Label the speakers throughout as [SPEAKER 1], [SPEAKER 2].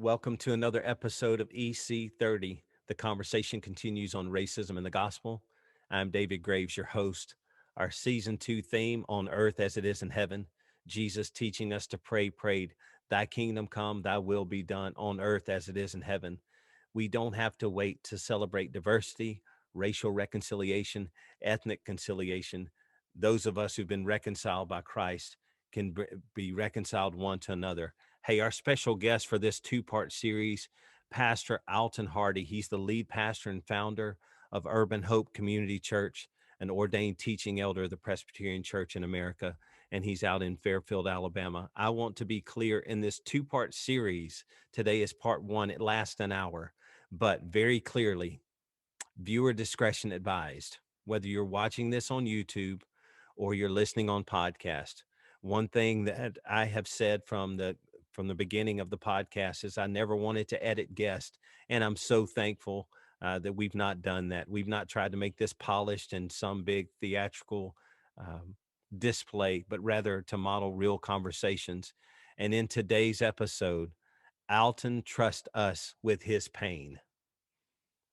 [SPEAKER 1] Welcome to another episode of EC30. The conversation continues on racism and the gospel. I'm David Graves, your host. Our season 2 theme, on earth as it is in heaven. Jesus teaching us to pray, prayed, thy kingdom come, thy will be done on earth as it is in heaven. We don't have to wait to celebrate diversity, racial reconciliation, ethnic conciliation. Those of us who've been reconciled by Christ can be reconciled one to another. Hey, our special guest for this two-part series, Pastor Alton Hardy. He's the lead pastor and founder of Urban Hope Community Church, an ordained teaching elder of the Presbyterian Church in America, and he's out in Fairfield, Alabama. I want to be clear, in this two-part series, today is part one. It lasts an hour, but very clearly, viewer discretion advised. Whether you're watching this on YouTube or you're listening on podcast, one thing that I have said from the beginning of the podcast is I never wanted to edit guests, and I'm so thankful that we've not done that. We've not tried to make this polished and some big theatrical display, but rather to model real conversations. And in today's episode, Alton trusts us with his pain.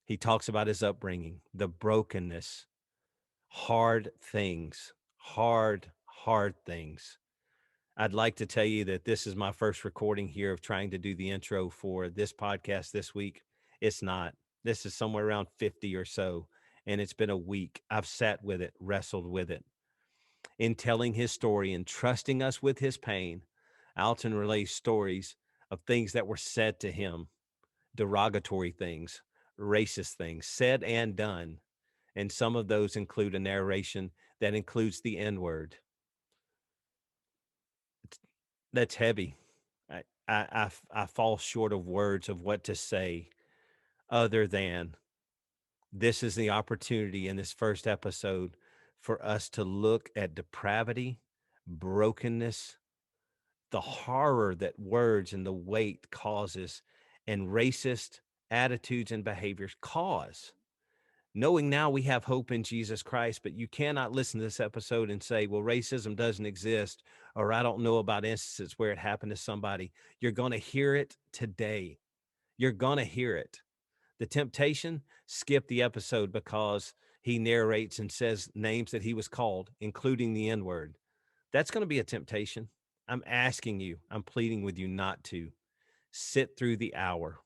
[SPEAKER 1] He talks about his upbringing, the brokenness, hard things, hard things. I'd like to tell you that this is my first recording here of trying to do the intro for this podcast this week. It's not. This is somewhere around 50 or so, and it's been a week. I've sat with it, wrestled with it. In telling his story and trusting us with his pain, Alton relays stories of things that were said to him, derogatory things, racist things, said and done. And some of those include a narration that includes the N word. That's heavy. I fall short of words of what to say other than this is the opportunity in this first episode for us to look at depravity, brokenness, the horror that words and the weight causes, and racist attitudes and behaviors cause. Knowing now we have hope in Jesus Christ, but you cannot listen to this episode and say, well, racism doesn't exist, or I don't know about instances where it happened to somebody. You're going to hear it today. You're going to hear it. The temptation, skip the episode because he narrates and says names that he was called, including the N word. That's going to be a temptation. I'm asking you, I'm pleading with you not to. Sit through the hour,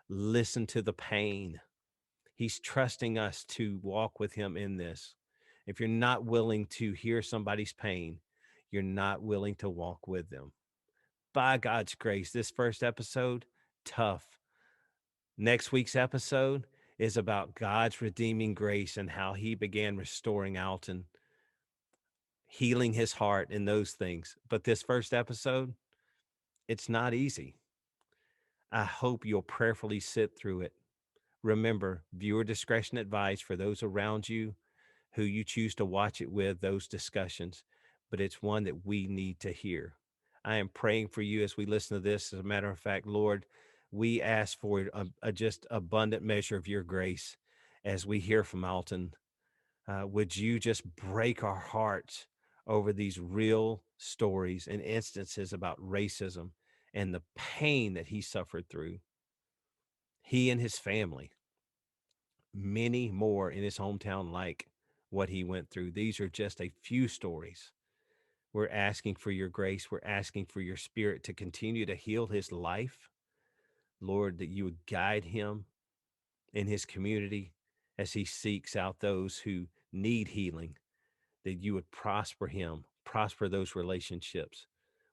[SPEAKER 1] listen to the pain. He's trusting us to walk with him in this. If you're not willing to hear somebody's pain, you're not willing to walk with them. By God's grace, this first episode, tough. Next week's episode is about God's redeeming grace and how he began restoring Alton, healing his heart and those things. But this first episode, it's not easy. I hope you'll prayerfully sit through it. Remember, viewer discretion advised for those around you who you choose to watch it with, those discussions, but it's one that we need to hear. I am praying for you as we listen to this. As a matter of fact, Lord, we ask for a just abundant measure of your grace as we hear from Alton. Would you just break our hearts over these real stories and instances about racism and the pain that he suffered through? He and his family, many more in his hometown, like what he went through. These are just a few stories. We're asking for your grace. We're asking for your spirit to continue to heal his life. Lord, that you would guide him in his community as he seeks out those who need healing, that you would prosper him, prosper those relationships.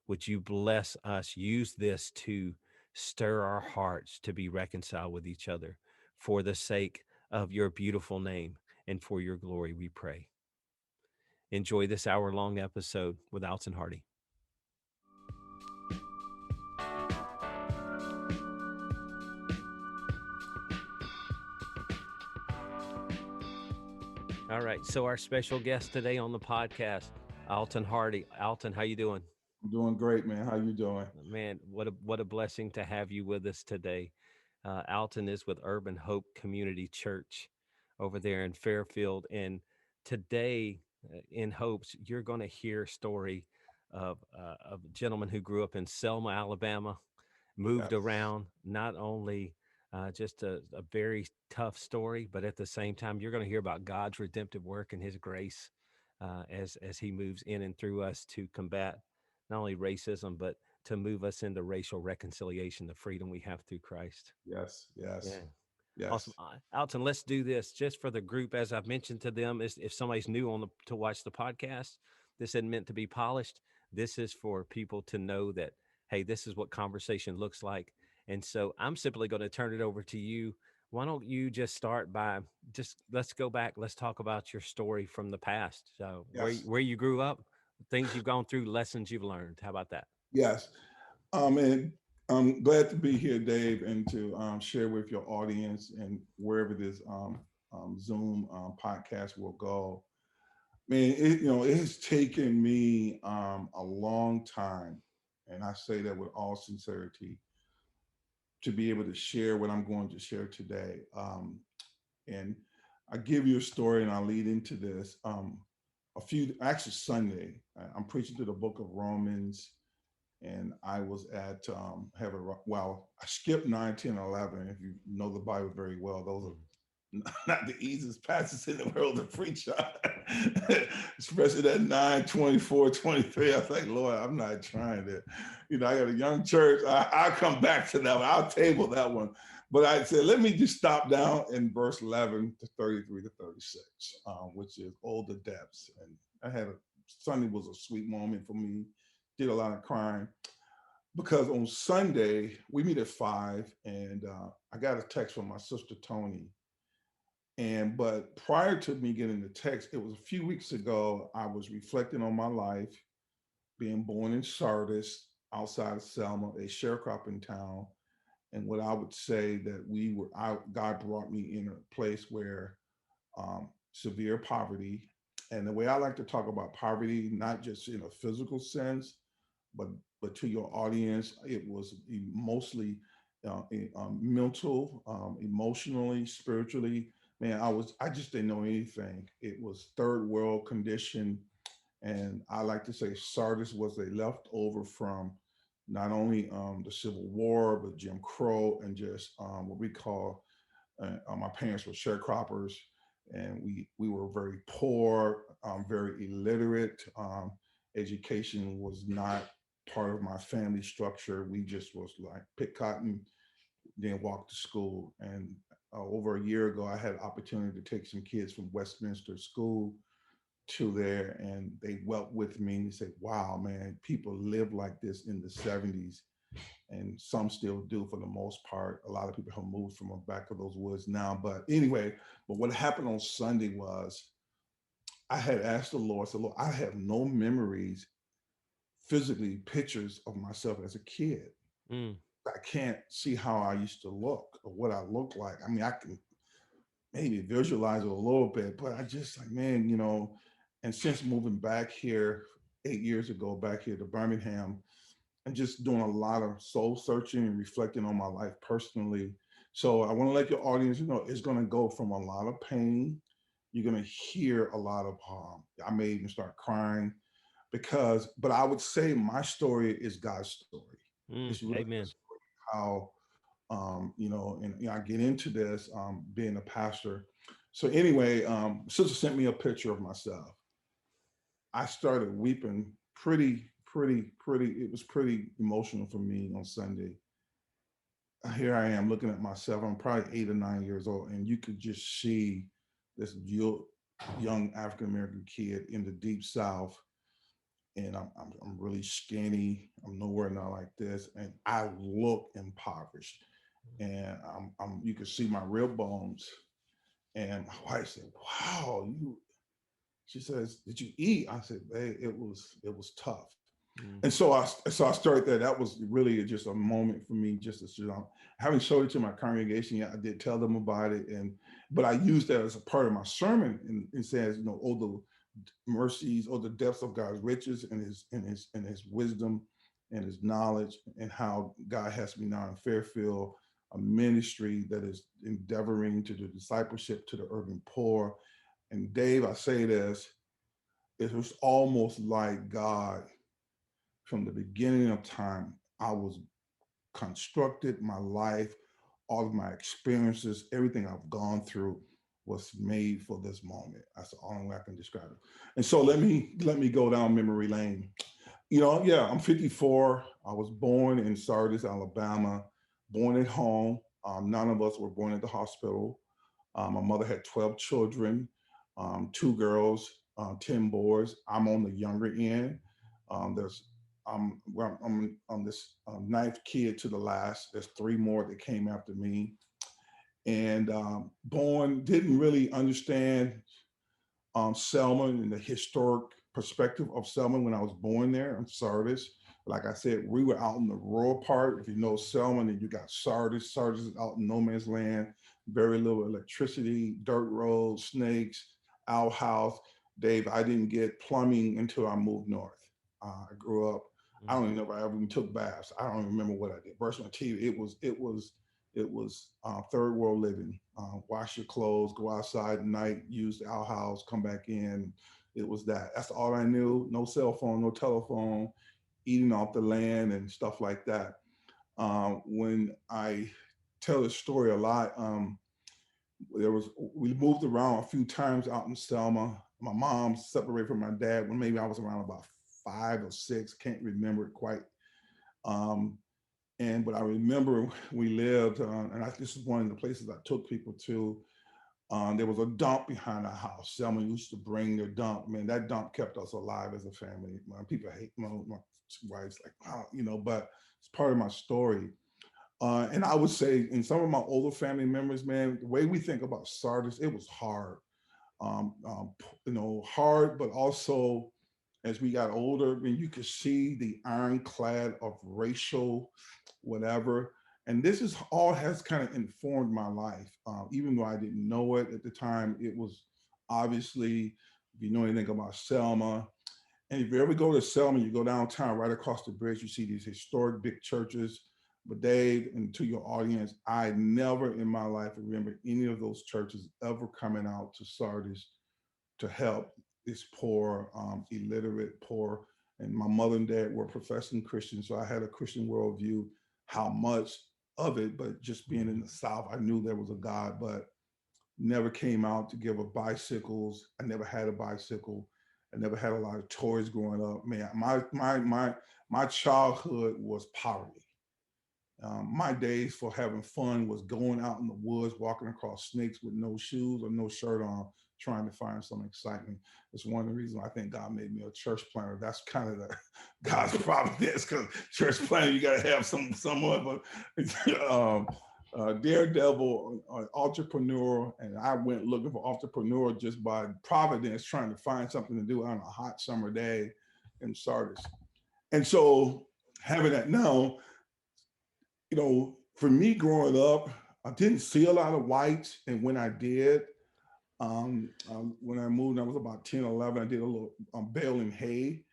[SPEAKER 1] Would you bless us? Use this to stir our hearts to be reconciled with each other for the sake of your beautiful name and for your glory, we pray. Enjoy this hour-long episode with Alton Hardy. All right, so our special guest today on the podcast, Alton Hardy. Alton, how you doing?
[SPEAKER 2] I'm doing great, man. How you doing?
[SPEAKER 1] Man, what a blessing to have you with us today. Alton is with Urban Hope Community Church over there in Fairfield, and today in hopes you're going to hear a story of a gentleman who grew up in Selma, Alabama, moved
[SPEAKER 2] Yes.
[SPEAKER 1] around, not only just a very tough story, but at the same time, you're going to hear about God's redemptive work and His grace as He moves in and through us to combat not only racism, but to move us into racial reconciliation, the freedom we have through Christ.
[SPEAKER 2] Yes.
[SPEAKER 1] Yeah.
[SPEAKER 2] Yes.
[SPEAKER 1] Awesome.
[SPEAKER 2] Yes.
[SPEAKER 1] Alton, let's do this just for the group. As I've mentioned to them, is if somebody's new to watch the podcast, this isn't meant to be polished. This is for people to know that, hey, this is what conversation looks like. And so I'm simply going to turn it over to you. Why don't you just start by let's go back. Let's talk about your story from the past. So
[SPEAKER 2] Yes.
[SPEAKER 1] where you grew up, things you've gone through, lessons you've learned. How about that?
[SPEAKER 2] Yes. And I'm glad to be here, Dave, and to share with your audience and wherever this Zoom podcast will go. Man, it has taken me a long time, and I say that with all sincerity, to be able to share what I'm going to share today. And I give you a story, and I'll lead into this. Actually, Sunday, I'm preaching through the book of Romans, and I was at I skipped 9, 10, 11. If you know the Bible very well, those are
[SPEAKER 1] Mm.
[SPEAKER 2] not the easiest passages in the world to preach on. Especially that 9, 24, 23. I was like, Lord, I'm not trying to, I got a young church. I'll come back to that one. I'll table that one. But I said, let me just stop down in verse 11 to 33 to 36, which is all the depths. And Sunday was a sweet moment for me. Did a lot of crying because on Sunday we meet at 5, and I got a text from my sister Tony. But prior to me getting the text, it was a few weeks ago. I was reflecting on my life, being born in Sardis, outside of Selma, a sharecropping town, and what I would say that God brought me in a place where severe poverty. And the way I like to talk about poverty, not just in a physical sense, but to your audience, it was mostly mental, emotionally, spiritually. Man, I just didn't know anything. It was third world condition, and I like to say Sardis was a leftover from not only the Civil War, but Jim Crow and just what we call. My parents were sharecroppers, and we were very poor, very illiterate. Education was not part of my family structure. We just was like pick cotton, then walk to school. And over a year ago, I had an opportunity to take some kids from Westminster School to there, and they wept with me and they said, wow, man, people lived like this in the 70s, and some still do for the most part. A lot of people have moved from the back of those woods now. But anyway, but what happened on Sunday was I had asked the Lord, I said, Lord, I have no memories, physically, pictures of myself as a kid.
[SPEAKER 1] Mm.
[SPEAKER 2] I can't see how I used to look or what I look like. I mean, I can maybe visualize it a little bit, but I just like, man, and since moving back here 8 years ago, back here to Birmingham, and just doing a lot of soul searching and reflecting on my life personally. So I want to let your audience know it's going to go from a lot of pain. You're going to hear a lot of harm. I may even start crying but I would say my story is God's story. It's really a
[SPEAKER 1] Amen.
[SPEAKER 2] story of how, I get into this being a pastor. So anyway, sister sent me a picture of myself. I started weeping pretty. It was pretty emotional for me on Sunday. Here I am looking at myself. I'm probably 8 or 9 years old, and you could just see this young African American kid in the deep South, and I'm really skinny. I'm nowhere not like this, and I look impoverished, and you can see my rib bones. And my wife said, "Wow, you." She says, "Did you eat?" I said, "Hey, it was tough."
[SPEAKER 1] Mm.
[SPEAKER 2] And so I started there. That was really just a moment for me, just as having showed it to my congregation. Yeah, I did tell them about it, but I used that as a part of my sermon, and it says, oh, the mercies or the depths of God's riches and his wisdom and his knowledge, and how God has me now in Fairfield, a ministry that is endeavoring to do discipleship to the urban poor. And Dave, I say this, it was almost like God from the beginning of time. I was constructed my life, all of my experiences, everything I've gone through was made for this moment. That's the only way I can describe it. And so let me go down memory lane. Yeah, I'm 54. I was born in Sardis, Alabama, born at home. None of us were born at the hospital. My mother had 12 children, two girls, 10 boys. I'm on the younger end. There's well, I'm this ninth kid to the last. There's three more that came after me, and born didn't really understand Selma and the historic perspective of Selma when I was born there in Sardis. Like I said, we were out in the rural part. If you know Selma, then you got Sardis. Sardis is out in no man's land, very little electricity, dirt roads, snakes, outhouse. Dave, I didn't get plumbing until I moved north. I grew up. I don't even know if I ever even took baths. I don't even remember what I did. Brush my teeth. It was third world living. Wash your clothes, go outside at night, use the outhouse, come back in. It was that. That's all I knew. No cell phone, no telephone, eating off the land and stuff like that. When I tell this story a lot, we moved around a few times out in Selma. My mom separated from my dad when maybe I was around about 5 or 6. Can't remember it quite. Um, but I remember we lived, and this is one of the places I took people to. There was a dump behind our house. Selma used to bring their dump. Man, that dump kept us alive as a family. People hate my wife's like, wow, but it's part of my story. And I would say in some of my older family members, man, the way we think about Sardis, it was hard. Hard, but also as we got older, I mean, you could see the ironclad of racial whatever. And this is all has kind of informed my life. Even though I didn't know it at the time, it was obviously, if you know anything about Selma, and if you ever go to Selma, you go downtown right across the bridge, you see these historic big churches. But Dave, and to your audience, I never in my life remember any of those churches ever coming out to Sardis to help this poor, illiterate, poor. And my mother and dad were professing Christians, so I had a Christian worldview. How much of it, but just being in the South, I knew there was a God, but never came out to give us bicycles. I never had a bicycle. I never had a lot of toys growing up. Man, my childhood was poverty. My days for having fun was going out in the woods, walking across snakes with no shoes or no shirt on, trying to find some excitement. It's one of the reasons I think God made me a church planter. That's kind of the God's providence, because church planter, you got to have somewhat, but daredevil, entrepreneur, and I went looking for entrepreneur just by providence, trying to find something to do on a hot summer day in Sardis. And so having that now, for me growing up, I didn't see a lot of whites. And when I did, when I moved, I was about 10, 11, I did a little baling hay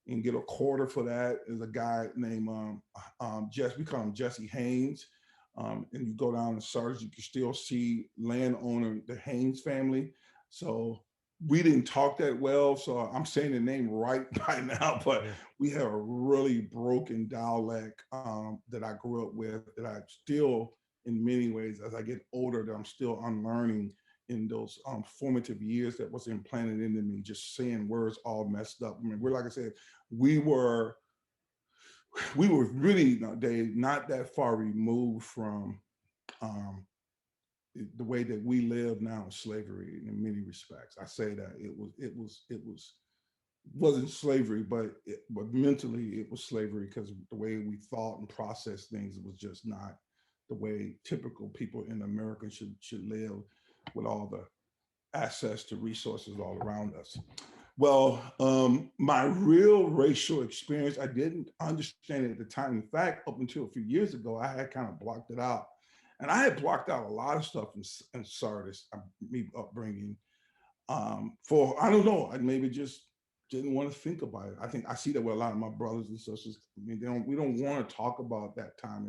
[SPEAKER 2] and get a quarter for that. There's a guy named we call him Jesse Haynes. And you go down to Sardis, you can still see landowner, the Haynes family. So we didn't talk that well. So I'm saying the name right by now, but yeah. We have a really broken dialect that I grew up with, that I still, in many ways, as I get older, that I'm still unlearning in those formative years that was implanted into me, just saying words all messed up. I mean, like I said, we were really, Dave, not that far removed from the way that we live now in slavery in many respects. I say that it wasn't slavery, but mentally it was slavery, because the way we thought and processed things was just not the way typical people in America should live, with all the access to resources all around us. Well, my real racial experience, I didn't understand it at the time. In fact, up until a few years ago, I had kind of blocked it out. And I had blocked out a lot of stuff in Sardis, me upbringing. I don't know, I maybe just didn't want to think about it. I think I see that with a lot of my brothers and sisters. I mean, we don't want to talk about that time.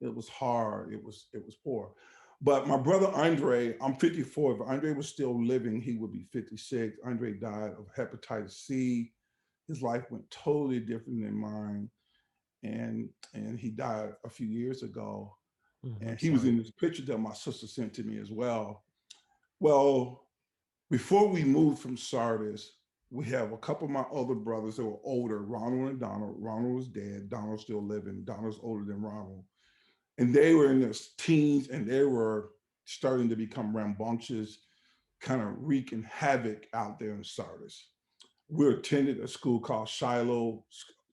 [SPEAKER 2] It was hard. It was poor. But my brother Andre, I'm 54. If Andre was still living, he would be 56. Andre died of hepatitis C. His life went totally different than mine. and he died a few years ago. And
[SPEAKER 1] I'm
[SPEAKER 2] he was
[SPEAKER 1] sorry.
[SPEAKER 2] in this picture that my sister sent to me as well. Well, before we moved from Sardis, we have a couple of my other brothers that were older, Ronald and Donald. Ronald was dead. Donald's still living. Donald's older than Ronald. And they were in their teens and they were starting to become rambunctious, kind of wreaking havoc out there in Sardis. We attended a school called Shiloh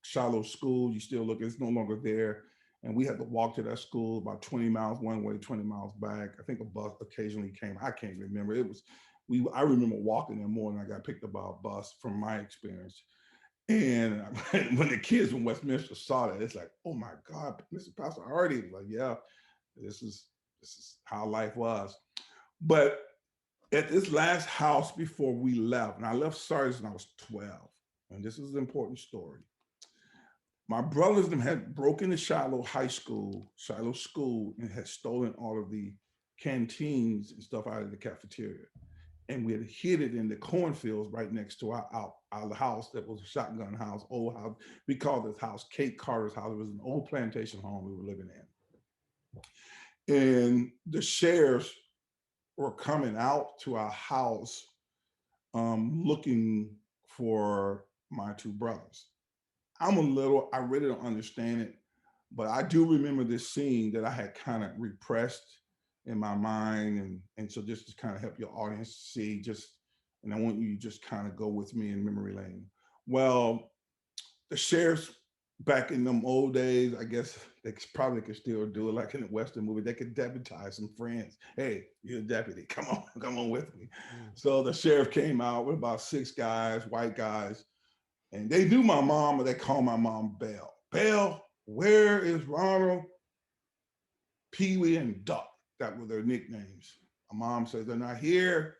[SPEAKER 2] School. You still look, it's no longer there. And we had to walk to that school about 20 miles one way, 20 miles back. I think a bus occasionally came. I can't remember. I remember walking there more than I got picked up by a bus from my experience. And when the kids from Westminster saw that, it's like, oh my God, Mr. Pastor Hardy was like, yeah, this is how life was. But at this last house before we left, and I left Sardis when I was 12, and this is an important story. My brothers them had broken the Shiloh School, and had stolen all of the canteens and stuff out of the cafeteria. And we had hid it in the cornfields right next to our house that was a shotgun house, old house. We called this house Kate Carter's house. It was an old plantation home we were living in. And the sheriffs were coming out to our house looking for my two brothers. I really don't understand it, but I do remember this scene that I had kind of repressed in my mind. And so just to kind of help your audience see and I want you to just kind of go with me in memory lane. Well, the sheriffs back in them old days, I guess they probably could still do it like in the Western movie. They could deputize some friends. Hey, you're a deputy. Come on with me. So the sheriff came out with about 6 guys, white guys, and they knew my mom, but they called my mom Belle. Belle, where is Ronald, Pee Wee, and Duck? That were their nicknames. My mom says they're not here.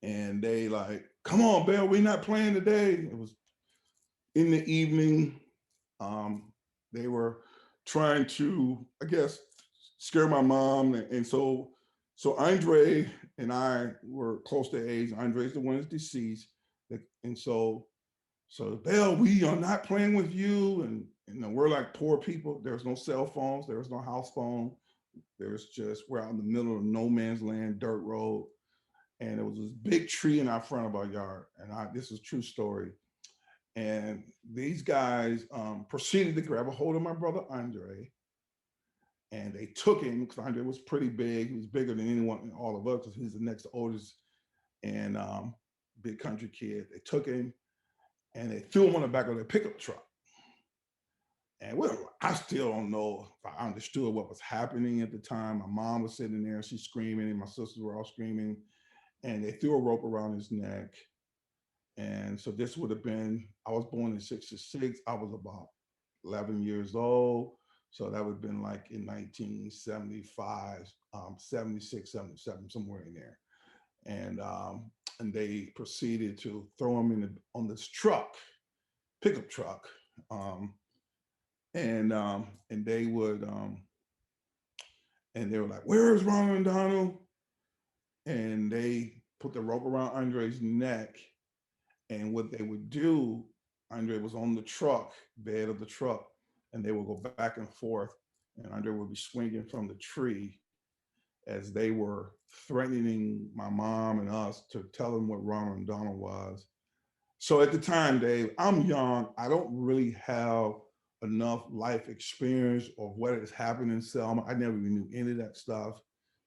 [SPEAKER 2] And they like, come on, Belle, we're not playing today. It was in the evening. They were trying to, I guess, scare my mom. And so Andre and I were close to age. Andre's the one that's deceased. And so Belle, we are not playing with you. And we're like poor people. There's no cell phones. There was no house phone. We're out in the middle of no man's land, dirt road. And there was this big tree in our front of our yard. And this is a true story. And these guys proceeded to grab a hold of my brother Andre, and they took him because Andre was pretty big. He was bigger than anyone, all of us, because he's the next oldest and big country kid. They took him and they threw him on the back of their pickup truck. And I still don't know if I understood what was happening at the time. My mom was sitting there, she's screaming, and my sisters were all screaming. And they threw a rope around his neck. And so this would have been, I was born in 66. I was about 11 years old. So that would have been like in 1975, 76, 77, somewhere in there. And they proceeded to throw him on this truck, pickup truck. And they would, and they were like, where is Ronald and Donald? And they put the rope around Andre's neck. And what they would do, Andre was on the truck, bed of the truck, and they would go back and forth. And Andre would be swinging from the tree as they were threatening my mom and us to tell them what Ronald and Donald was. So at the time, Dave, I'm young. I don't really have enough life experience of what has happened in Selma. I never even knew any of that stuff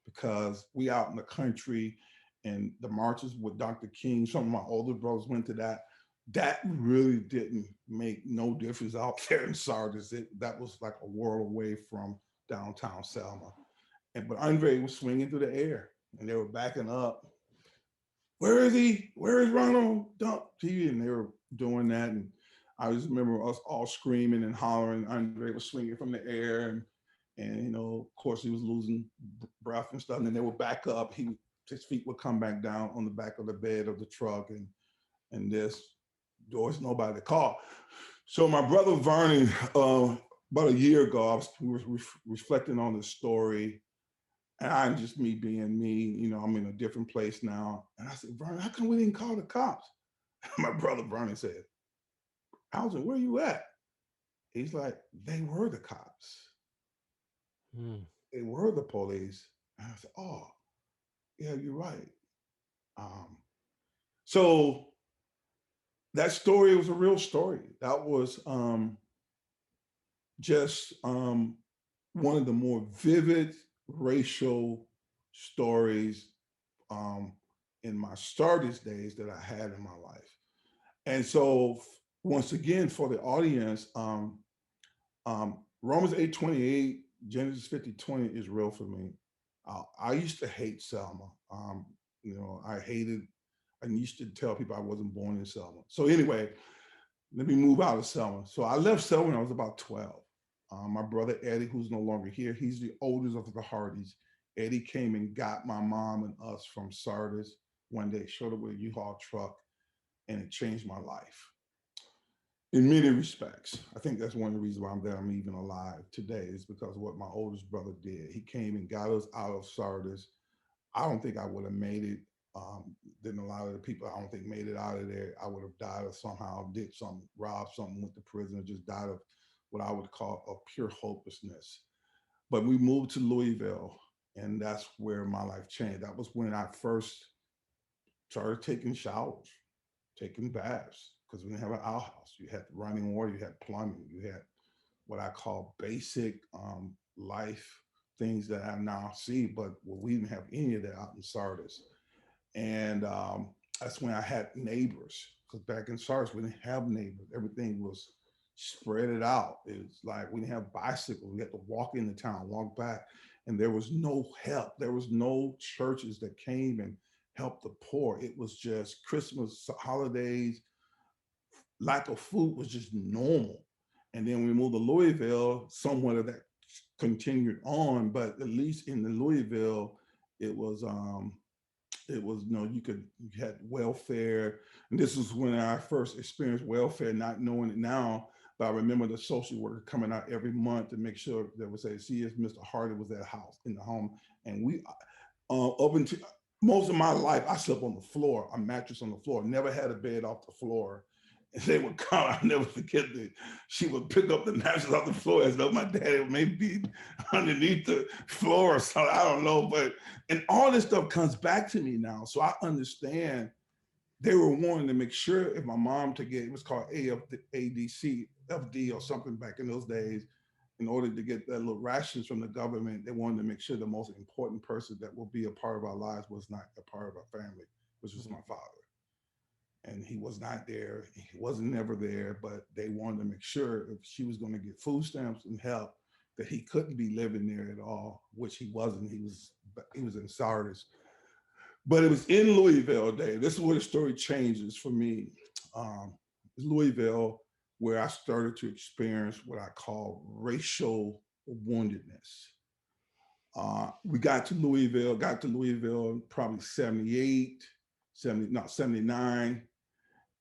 [SPEAKER 2] because we out in the country and the marches with Dr. King, some of my older brothers went to that. That really didn't make no difference out there in Sardis. That was like a world away from downtown Selma. But Andre was swinging through the air and they were backing up. Where is he? Where is Ronald? Dump TV. And they were doing that. And I just remember us all screaming and hollering. Andre was swinging from the air. And of course, he was losing breath and stuff. And then they would back up. His feet would come back down on the back of the bed of the truck. And there was nobody to call. So my brother Vernon, about a year ago, we were reflecting on the story. And I'm just me being me, I'm in a different place now. And I said, Vernon, how come we didn't call the cops? My brother Vernon said, Alton, where you at? He's like, they were the cops.
[SPEAKER 1] Mm.
[SPEAKER 2] They were the police. And I said, oh, yeah, you're right. Um, so that story was a real story. That was just one of the more vivid racial stories um, in my startest days that I had in my life. And so, once again, for the audience, Romans 8:28, Genesis 50:20 is real for me. I used to hate Selma. I used to tell people I wasn't born in Selma. So anyway, let me move out of Selma. So I left Selma when I was about 12. My brother Eddie, who's no longer here, he's the oldest of the Hardys. Eddie came and got my mom and us from Sardis one day, showed up with a U-Haul truck, and it changed my life in many respects. I think that's one of the reasons why I'm even alive today is because of what my oldest brother did. He came and got us out of Sardis. I don't think I would have made it. Then a lot of the people I don't think made it out of there. I would have died of somehow, did something, robbed something, went to prison, or just died of what I would call a pure hopelessness. But we moved to Louisville, and that's where my life changed. That was when I first started taking showers, taking baths, because we didn't have an outhouse. You had running water, you had plumbing, you had what I call basic life things that I now see, but we didn't have any of that out in Sardis. And that's when I had neighbors, because back in Sardis, we didn't have neighbors. Everything was spread it out. It was like we didn't have bicycles. We had to walk into town, walk back, and there was no help. There was no churches that came and helped the poor. It was just Christmas, holidays, lack of food was just normal. And then we moved to Louisville, somewhat of that continued on, but at least in the Louisville, it was you had welfare. And this was when I first experienced welfare, not knowing it now. But I remember the social worker coming out every month to make sure that would say, see if Mr. Hardy was at house in the home. And we up until most of my life, I slept on the floor, a mattress on the floor, never had a bed off the floor. And they would come, I'll never forget that she would pick up the mattress off the floor as though my daddy would maybe be underneath the floor or something. I don't know. But, and all this stuff comes back to me now. So I understand they were wanting to make sure if my mom to get, it was called ADC, FD or something back in those days, in order to get that little rations from the government, they wanted to make sure the most important person that will be a part of our lives was not a part of our family, which was my father. And he was not there. He wasn't never there, but they wanted to make sure if she was going to get food stamps and help, that he couldn't be living there at all, which he wasn't. He was in Sardis. But it was in Louisville, Dave. This is where the story changes for me. Um, Louisville, where I started to experience what I call racial woundedness. We got to Louisville probably 78, 79.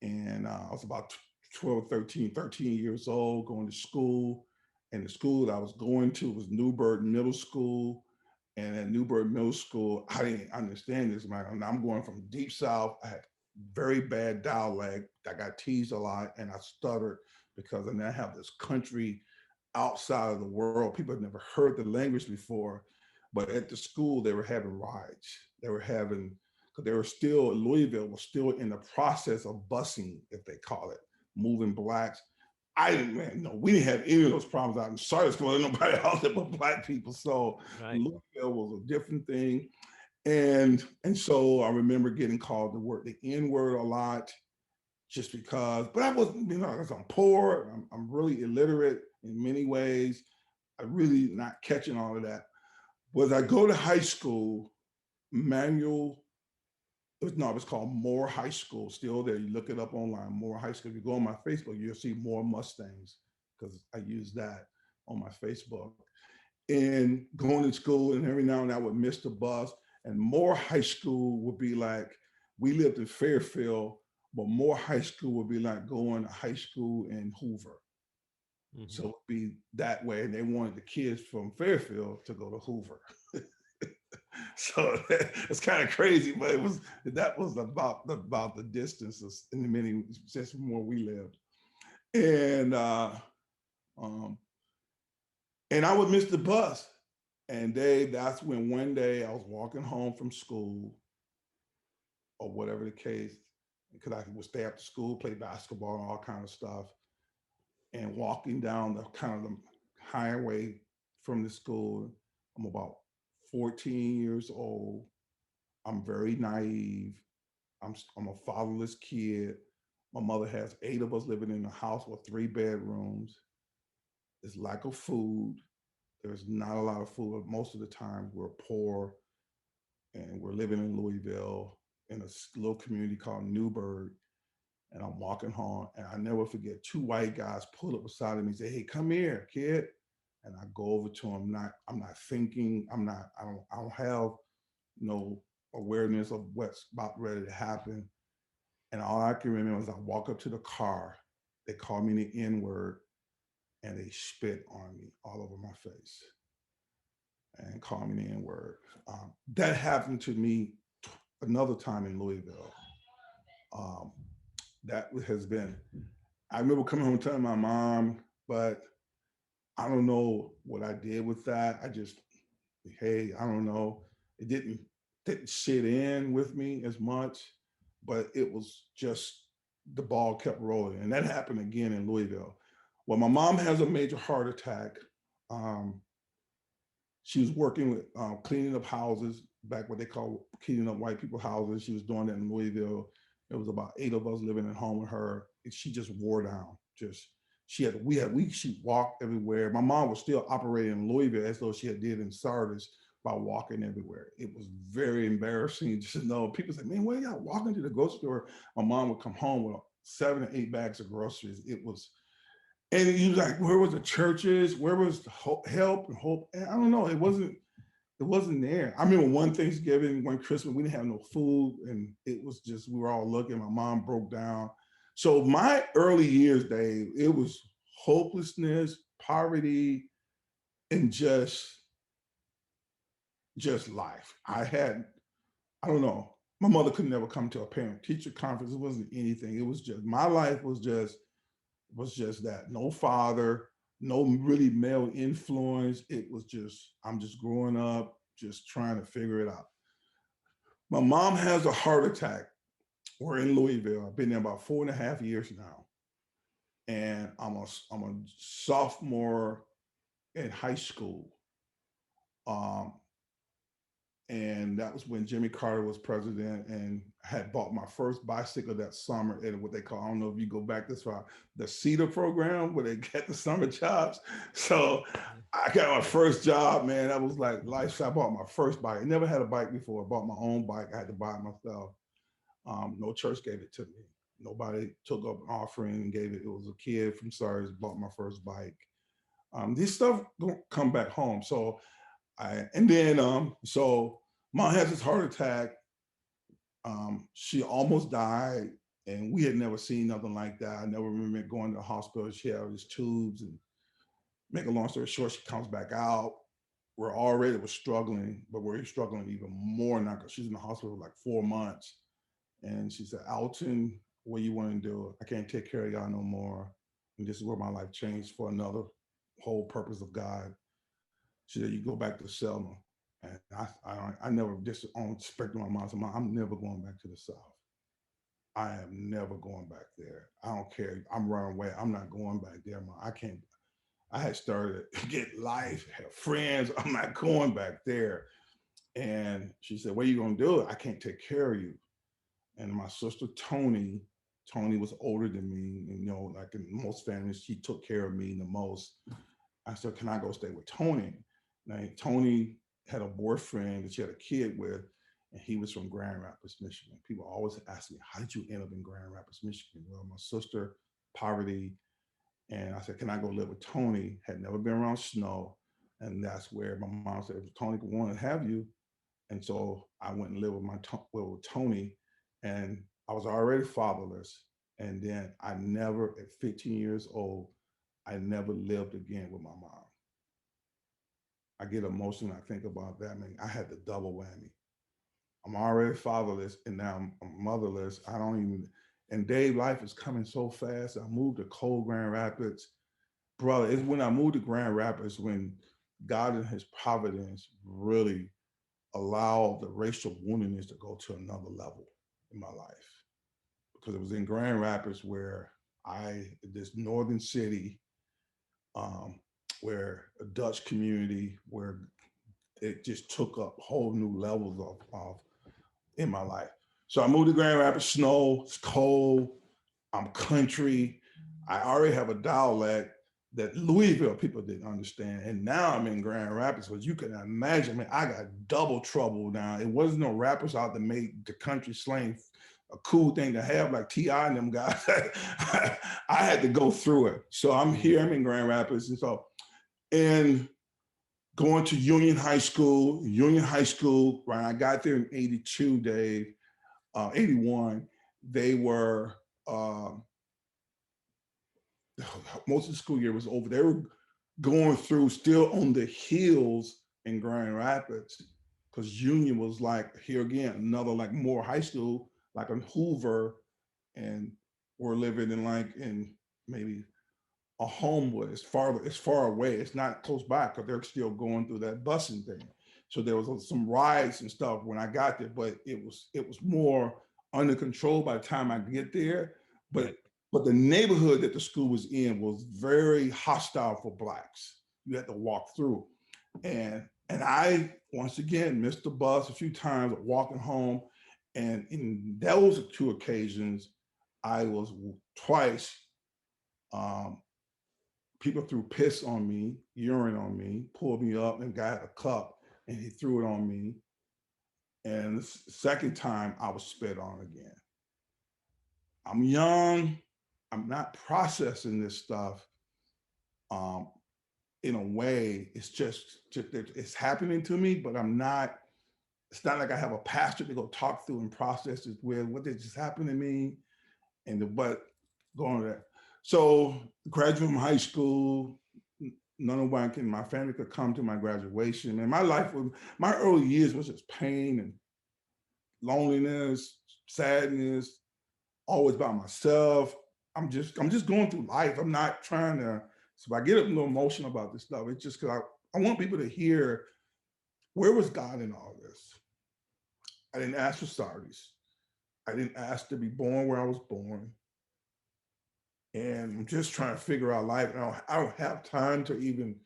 [SPEAKER 2] And I was about 12, 13 years old, going to school. And the school that I was going to was Newburgh Middle School. And at Newburgh Middle School, I didn't understand this, man. I'm going from deep South. I had very bad dialect. I got teased a lot and I stuttered because I now have this country outside of the world. People had never heard the language before. But at the school, they were having riots. They were having, because they were still, Louisville was still in the process of busing, if they call it, moving blacks. I didn't, man, no, we didn't have any of those problems out in Sardis because there was nobody out there but black people. So
[SPEAKER 1] Right.
[SPEAKER 2] Louisville was a different thing. And so I remember getting called the N word a lot just because, but I wasn't, because I'm poor, I'm really illiterate in many ways. I really not catching all of that. Was I go to high school, Manual, it's called Moore High School, still there. You look it up online, Moore High School. If you go on my Facebook, you'll see Moore Mustangs because I use that on my Facebook. And going to school, and every now and then I would miss the bus. And Moore High School would be like, we lived in Fairfield, but Moore High School would be like going to high school in Hoover. So
[SPEAKER 1] Mm-hmm.
[SPEAKER 2] it'd be that way. And they wanted the kids from Fairfield to go to Hoover. So it's kind of crazy, but that was about the distances in the many since from where we lived. And Um, and I would miss the bus. And that's when one day I was walking home from school or whatever the case, because I would stay after school, play basketball and all kind of stuff. And walking down the kind of the highway from the school, I'm about 14 years old. I'm very naive. I'm a fatherless kid. My mother has 8 of us living in a house with 3 bedrooms. There's lack of food. There's not a lot of food. Most of the time, we're poor, and we're living in Louisville in a little community called Newburgh. And I'm walking home, and I never forget 2 white guys pull up beside of me and say, "Hey, come here, kid." And I go over to them. I'm not thinking. I don't have no awareness of what's about ready to happen. And all I can remember is I walk up to the car. They call me the N word, and they spit on me all over my face and call me the N word. That happened to me another time in Louisville. Um, that has been, I remember coming home telling my mom, but I don't know what I did with that. I just, hey, I don't know. It didn't sit in with me as much, but it was just the ball kept rolling. And that happened again in Louisville. Well, my mom has a major heart attack. Um, she was working with cleaning up houses, back what they call cleaning up white people houses. She was doing that in Louisville. There was about 8 of us living at home with her. And she just wore down. Just she walked everywhere. My mom was still operating in Louisville as though she had did in Sardis by walking everywhere. It was very embarrassing just to know. People say, "Man, where y'all walking to the grocery store?" My mom would come home with 7 or 8 bags of groceries. It was, and he was like, "Where was the churches? Where was the help and hope?" And I don't know. It wasn't there. I remember one Thanksgiving, one Christmas, we didn't have no food, and it was just, we were all looking. My mom broke down. So my early years, Dave, it was hopelessness, poverty, and just life. I don't know. My mother could never come to a parent teacher conference. It wasn't anything. It was just, my life was just that. No father, no really male influence. It was just, I'm just growing up, just trying to figure it out. My mom has a heart attack. We're in Louisville. I've been there about 4.5 years now. And I'm a sophomore in high school. Um, and that was when Jimmy Carter was president, and had bought my first bicycle that summer in what they call, I don't know if you go back this far, the CETA program, where they get the summer jobs. So I got my first job, man. That was like lifestyle. I bought my first bike. I never had a bike before. I bought my own bike. I had to buy it myself. No church gave it to me. Nobody took up an offering and gave it. It was a kid from Sardis bought my first bike. This stuff don't come back home. So mom has this heart attack. She almost died, and we had never seen nothing like that. I never remember going to the hospital. She had all these tubes, and make a long story short, she comes back out. We're already was struggling, but we're struggling even more now because she's in the hospital for like 4 months. And she said, "Alton, what you want to do? I can't take care of y'all no more. And this is where my life changed for another whole purpose of God." She said, "You go back to Selma." And I never just on spectrum of my mind, I'm never going back to the South. I am never going back there. I don't care. I'm running away. I'm not going back there, man. I can't. I had started to get life, have friends. I'm not going back there. And she said, "What are you going to do? I can't take care of you." And my sister Tony was older than me. And, like in most families, she took care of me the most. I said, "Can I go stay with Tony?" Now, Tony had a boyfriend that she had a kid with, and he was from Grand Rapids, Michigan. People always ask me, "How did you end up in Grand Rapids, Michigan?" Well, my sister, poverty, and I said, "Can I go live with Tony?" Had never been around snow, and that's where my mom said, "If Tony would want to have you." And so I went and lived with Tony, and I was already fatherless. And then I never, at 15 years old, I never lived again with my mom. I get emotional when I think about that. I mean, I had the double whammy. I'm already fatherless, and now I'm motherless. I don't even, and Dave, life is coming so fast. I moved to cold Grand Rapids. brother, it's when I moved to Grand Rapids when God in his providence really allowed the racial woundedness to go to another level in my life. Because it was in Grand Rapids where this northern city, um, where a Dutch community, where it just took up whole new levels of in my life. So I moved to Grand Rapids, snow, it's cold, I'm country. I already have a dialect that Louisville people didn't understand. And now I'm in Grand Rapids, but you can imagine, man, I got double trouble now. It wasn't no rappers out that made the country slang a cool thing to have like T.I. and them guys. I had to go through it. So I'm here, I'm in Grand Rapids. And going to Union High School, when I got there in 82, Dave, 81, they were, most of the school year was over. They were going through still on the hills in Grand Rapids because Union was like, here again, another like more high school, like in Hoover, and we're living in maybe a Homewood. It's far away. It's not close by because they're still going through that busing thing. So there was some rides and stuff when I got there, but it was more under control by the time I get there. But the neighborhood that the school was in was very hostile for Blacks. You had to walk through. And I, once again, missed the bus a few times walking home. And in those two occasions, I was twice, people threw piss on me, urine on me, pulled me up and got a cup and he threw it on me. And the second time I was spit on again. I'm young. I'm not processing this stuff in a way. It's just it's happening to me, but it's not like I have a pastor to go talk through and process it with what did just happen to me. But going there. So graduate from high school, none of my family could come to my graduation. And my early years was just pain and loneliness, sadness, always by myself. I'm just going through life. I'm not trying to, so if I get a little emotional about this stuff, it's just because I want people to hear, where was God in all this? I didn't ask for Sardis. I didn't ask to be born where I was born. And I'm just trying to figure out life. And I don't have time to even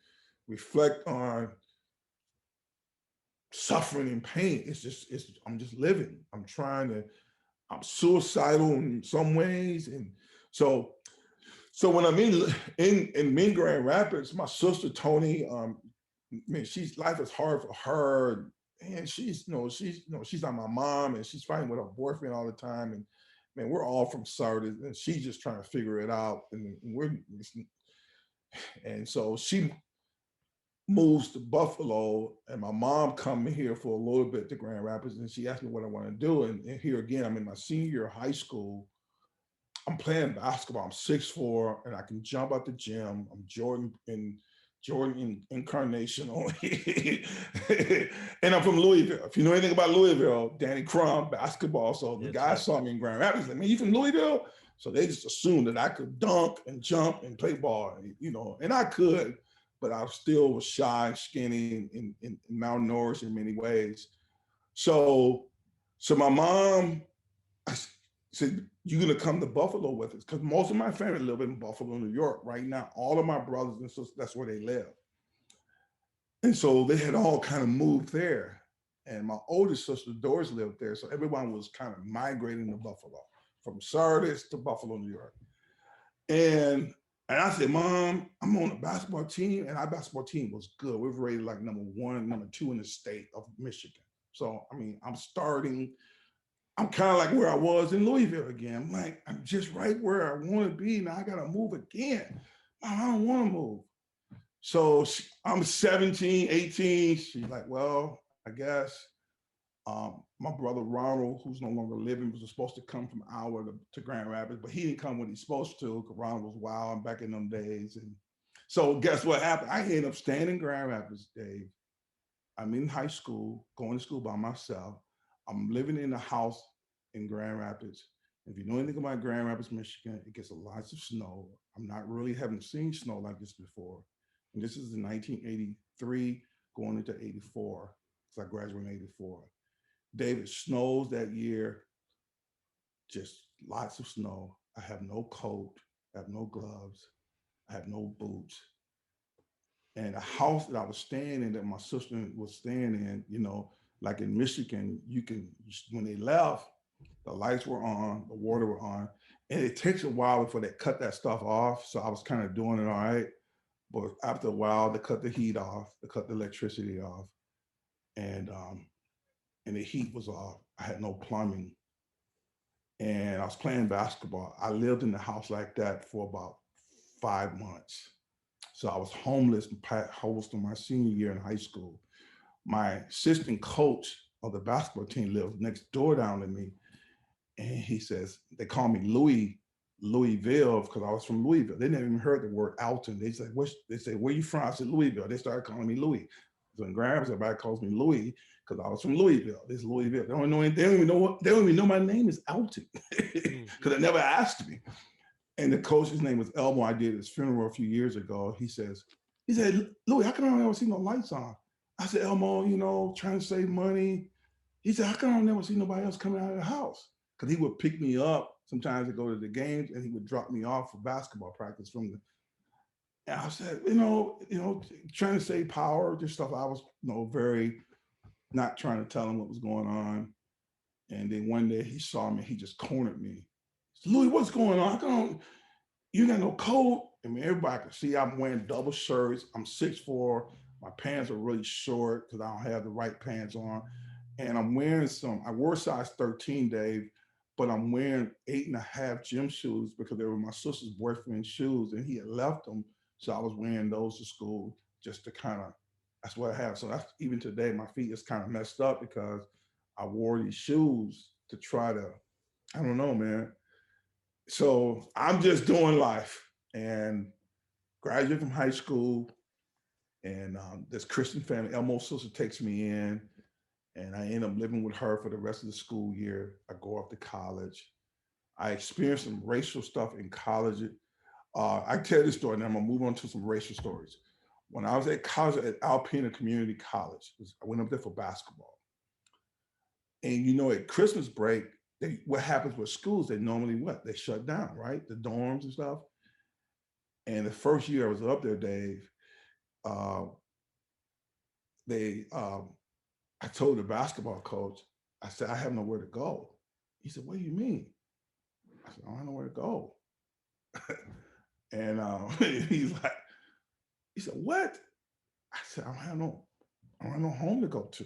[SPEAKER 2] reflect on suffering and pain. I'm just living. I'm suicidal in some ways. And so when I'm in Grand Rapids, my sister Tony, man, life is hard for her. And she's not my mom, and she's fighting with her boyfriend all the time. And man, we're all from Sardis, and she's just trying to figure it out. And so she moves to Buffalo, and my mom come here for a little bit to Grand Rapids, and she asked me what I want to do. And here again, I'm in my senior year of high school. I'm playing basketball. I'm 6'4", and I can jump out the gym. I'm Jordan incarnation only. And I'm from Louisville. If you know anything about Louisville, Danny Crum, basketball. So the guys saw me in Grand Rapids, like, man, you from Louisville? So they just assumed that I could dunk and jump and play ball, and I could, but I still was shy, skinny, and malnourished in many ways. So my mom said, you're gonna come to Buffalo with us? Because most of my family live in Buffalo, New York right now. All of my brothers and sisters, that's where they live. And so they had all kind of moved there. And my oldest sister, Doris, lived there. So everyone was kind of migrating to Buffalo, from Sardis to Buffalo, New York. And I said, Mom, I'm on a basketball team, and our basketball team was good. We were rated like number 1, number 2 in the state of Michigan. So, I mean, I'm kind of like where I was in Louisville again. I'm like, I'm just right where I want to be. Now I got to move again. Mom, I don't want to move. So I'm 17, 18. She's like, well, I guess. My brother Ronald, who's no longer living, was supposed to come from Iowa to Grand Rapids, but he didn't come when he's supposed to because Ronald was wild back in them days. And so guess what happened? I ended up staying in Grand Rapids, Dave. I'm in high school, going to school by myself. I'm living in a house in Grand Rapids. If you know anything about Grand Rapids, Michigan, it gets lots of snow. I'm not really haven't seen snow like this before. And this is in 1983 going into 84. So I graduated in 84. David, snows that year, just lots of snow. I have no coat, I have no gloves, I have no boots. And the house that I was staying in, that my sister was staying in, like in Michigan, you can, when they left, the lights were on, the water were on, and it takes a while before they cut that stuff off. So I was kind of doing it all right. But after a while, they cut the heat off, they cut the electricity off, and the heat was off. I had no plumbing, and I was playing basketball. I lived in the house like that for about 5 months. So I was homeless in my senior year in high school. My assistant coach of the basketball team lived next door down to me. And he says, they call me Louisville, because I was from Louisville. They never even heard the word Alton. They said, where you from? I said, Louisville. They started calling me Louis. So in Grand Rapids, everybody calls me Louis because I was from Louisville. This is Louisville. They don't even know my name is Alton because they never asked me. And the coach's name was Elmo. I did his funeral a few years ago. He said, Louis, how come I never see no lights on? I said, Elmo, trying to save money. He said, how come I never see nobody else coming out of the house? Because he would pick me up sometimes to go to the games, and he would drop me off for basketball practice and I said, trying to save power, just stuff. I was, very not trying to tell him what was going on. And then one day he saw me, he just cornered me. He said, Louis, what's going on? How come you got no coat? I mean, everybody can see I'm wearing double shirts. I'm 6'4". My pants are really short because I don't have the right pants on. And I'm wearing I wore size 13, Dave, but I'm wearing 8.5 gym shoes because they were my sister's boyfriend's shoes, and he had left them. So I was wearing those to school just to that's what I have. So that's, even today, my feet is kind of messed up because I wore these shoes to try to, I don't know, man. So I'm just doing life, and graduated from high school, and this Christian family, Elmo's sister, takes me in, and I end up living with her for the rest of the school year. I go off to college. I experienced some racial stuff in college. I tell this story, and then I'm gonna move on to some racial stories. When I was at college at Alpena Community College, I went up there for basketball. And at Christmas break, what happens with schools, they normally they shut down, right? The dorms and stuff. And the first year I was up there, Dave, uh, I told the basketball coach, I said, I have nowhere to go. He said, what do you mean? I said, I don't have nowhere to go. And he said, what? I said, I don't have no home to go to.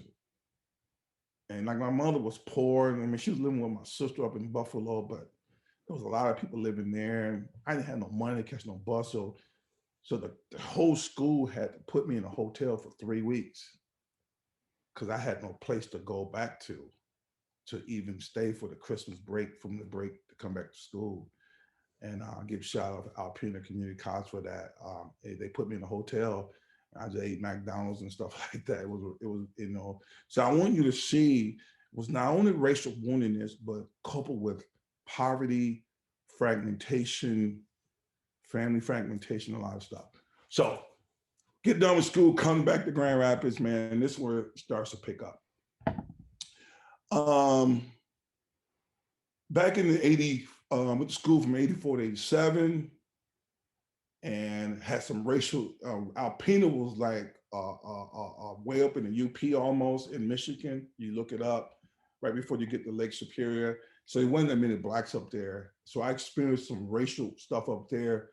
[SPEAKER 2] And like, my mother was poor. I mean, she was living with my sister up in Buffalo, but there was a lot of people living there. And I didn't have no money to catch no bus. So the whole school had to put me in a hotel for 3 weeks because I had no place to go back to even stay for the Christmas break, from the break to come back to school. And I'll give a shout out to Alpena Community College for that. They put me in a hotel. I just ate McDonald's and stuff like that. It was. So I want you to see, it was not only racial woundedness, but coupled with poverty, fragmentation, family fragmentation, a lot of stuff. So get done with school, come back to Grand Rapids, man. This is where it starts to pick up. Back in the 80s, went to school from 84 to 87, and had some racial, Alpena was like way up in the UP almost in Michigan. You look it up right before you get to Lake Superior. So there wasn't that many blacks up there. So I experienced some racial stuff up there,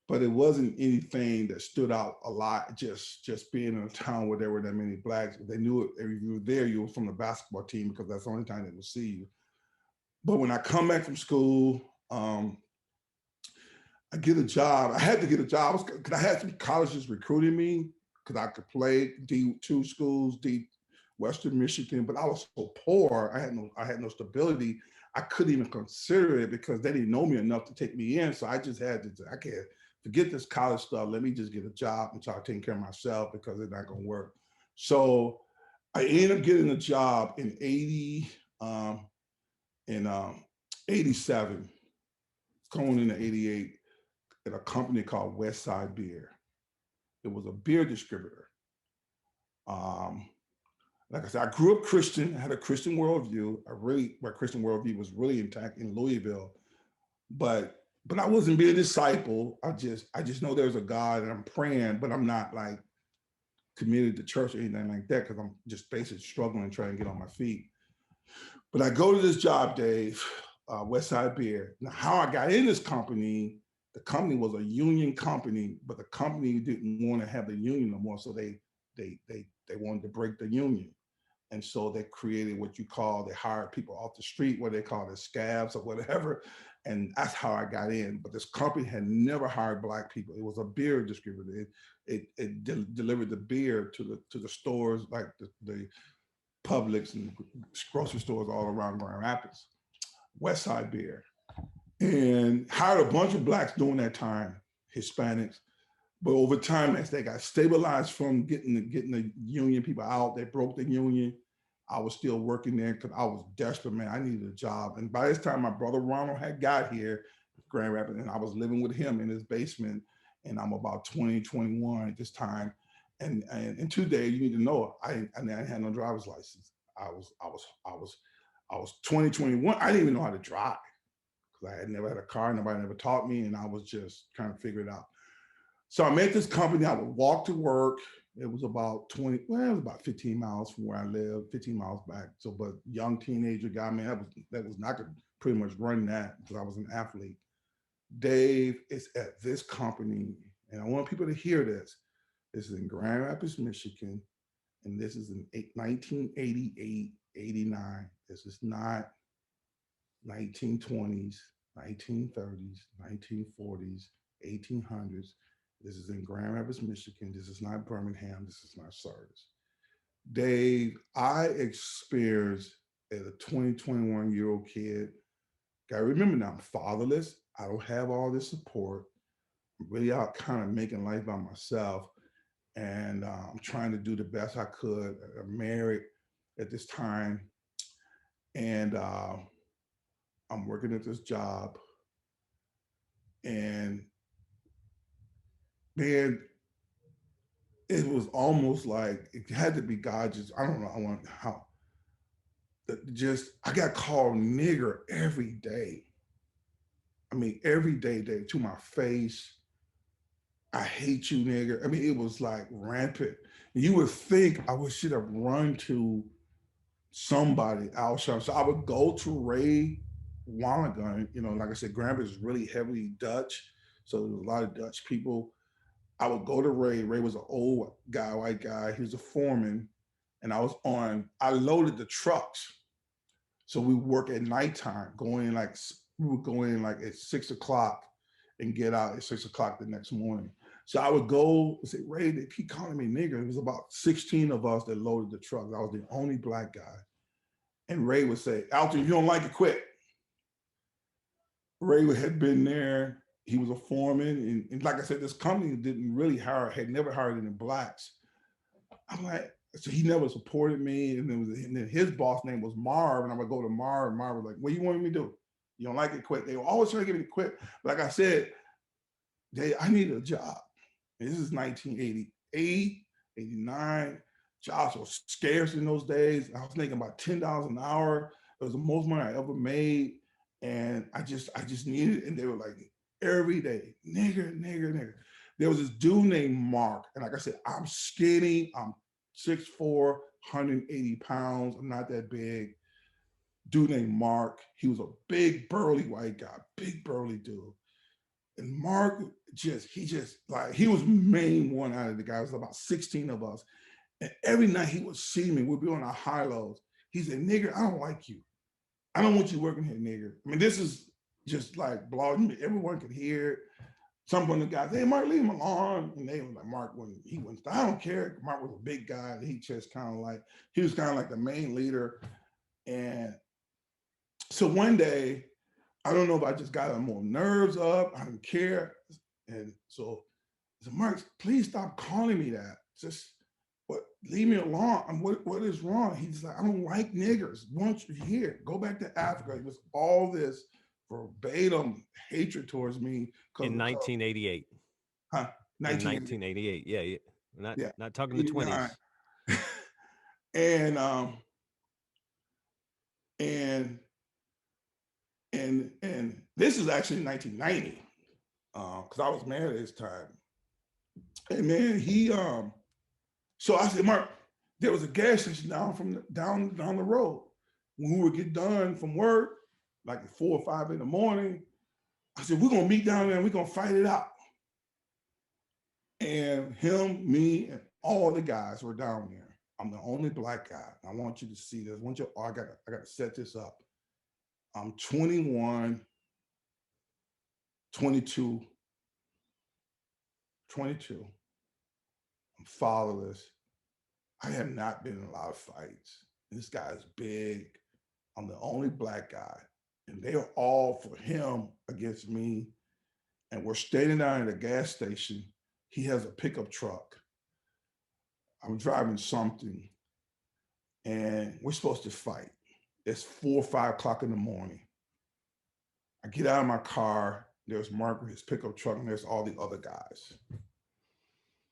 [SPEAKER 2] but it wasn't anything that stood out a lot, just being in a town where there were that many blacks. They knew it, if you were there, you were from the basketball team because that's the only time they would see you. But when I come back from school, I get a job. I had to get a job because I had some colleges recruiting me because I could play D2 schools, Western Michigan, but I was so poor. I had no stability. I couldn't even consider it because they didn't know me enough to take me in. So I just had to, I can't forget this college stuff. Let me just get a job and start taking care of myself because it's not going to work. So I ended up getting a job in 87, going into 88, at a company called Westside Beer. It was a beer distributor. Like I said, I grew up Christian, I had a Christian worldview. My Christian worldview was really intact in Louisville, but I wasn't being a disciple. I just know there's a God and I'm praying, but I'm not like committed to church or anything like that because I'm just basically struggling and trying to get on my feet. But I go to this job, Dave, Westside Beer. Now, how I got in this company, the company was a union company, but the company didn't want to have the union no more, so they wanted to break the union. And so they created what they hired people off the street, what they call the scabs or whatever. And that's how I got in. But this company had never hired Black people. It was a beer distributor. It delivered the beer to the stores, like the Publix and grocery stores all around Grand Rapids. Westside Beer. And hired a bunch of Blacks during that time, Hispanics. But over time, as they got stabilized from getting the union people out, they broke the union. I was still working there because I was desperate, man. I needed a job. And by this time, my brother Ronald had got here, Grand Rapids, and I was living with him in his basement. And I'm about 20, 21 at this time. And in 2 days, you need to know, I didn't have no driver's license. I was 20, 21. I didn't even know how to drive because I had never had a car. Nobody never taught me. And I was just trying to figure it out. So I made this company. I would walk to work. It was about it was about 15 miles from where I lived, 15 miles back. So, but young teenager guy, man, that was not gonna pretty much run that because I was an athlete. Dave is at this company, and I want people to hear this. This is in Grand Rapids, Michigan, and this is in 1988, 89. This is not 1920s, 1930s, 1940s, 1800s. This is in Grand Rapids, Michigan. This is not Birmingham. This is not Sardis. Dave, I experienced as a 21-year-old kid, gotta remember now, I'm fatherless. I don't have all this support. I'm really out kind of making life by myself. And I'm trying to do the best I could. I'm married at this time. And I'm working at this job. And man, it was almost like it had to be God. Just I don't know how. I got called nigger every day. I mean, every day, to my face. I hate you, nigger. I mean, it was like rampant. You would think I should have run to somebody else. So I would go to Ray Wanagun. You know, like I said, Grandpa is really heavily Dutch, so there was a lot of Dutch people. I would go to Ray. Ray was an old guy, white guy. He was a foreman. And I loaded the trucks. So we work at nighttime, we would go in like at 6 o'clock and get out at 6 o'clock the next morning. So I would go and say, Ray, they keep calling me nigger. It was about 16 of us that loaded the trucks. I was the only Black guy. And Ray would say, Alton, if you don't like it, quit. Ray had been there. He was a foreman. And like I said, this company had never hired any Blacks. I'm like, so he never supported me. And then his boss name was Marv. And I would go to Marv, and Marv was like, what do you want me to do? You don't like it, quit. They were always trying to get me to quit. But like I said, I needed a job. And this is 1988, 89. Jobs were scarce in those days. I was making about $10 an hour. It was the most money I ever made. And I just needed it. And they were like, every day, nigger, nigger, nigger. There was this dude named Mark. And like I said, I'm skinny. I'm 6'4", 180 pounds. I'm not that big. Dude named Mark. He was a big, burly white guy, big, burly dude. And Mark he was main one out of the guys. About 16 of us. And every night he would see me. We'd be on our high lows. He said, nigger, I don't like you. I don't want you working here, nigger. I mean, this is just like blogging. Everyone could hear it. Some of the guys, hey, Mark, leave him alone. And they were like, Mark, I don't care. Mark was a big guy. And he was kind of like the main leader. And so one day, I don't know if I just got more nerves up. I didn't care. And so I said, Mark, please stop calling me that. Just leave me alone. What is wrong? He's like, I don't like niggers. Once you're here, go back to Africa. It was all this verbatim hatred towards me because
[SPEAKER 1] In
[SPEAKER 2] of color.
[SPEAKER 1] 1988.
[SPEAKER 2] Huh?
[SPEAKER 1] In
[SPEAKER 2] 1988.
[SPEAKER 1] 1988. Yeah, yeah. We're
[SPEAKER 2] Yeah.
[SPEAKER 1] not talking the
[SPEAKER 2] 89.
[SPEAKER 1] 20s.
[SPEAKER 2] and and and this is actually 1990 because I was married at this time. And man, so I said, Mark, there was a gas station down the road. When we would get done from work, like at 4 or 5 in the morning, I said, we're gonna meet down there and we're gonna fight it out. And him, me, and all the guys were down there. I'm the only black guy. I want you to see this. I gotta set this up. I'm 21, 22, 22. I'm fatherless. I have not been in a lot of fights. This guy's big. I'm the only black guy. And they are all for him against me. And we're standing down at a gas station. He has a pickup truck. I'm driving something. And we're supposed to fight. It's 4 or 5 o'clock in the morning. I get out of my car. There's Mark with his pickup truck, and there's all the other guys.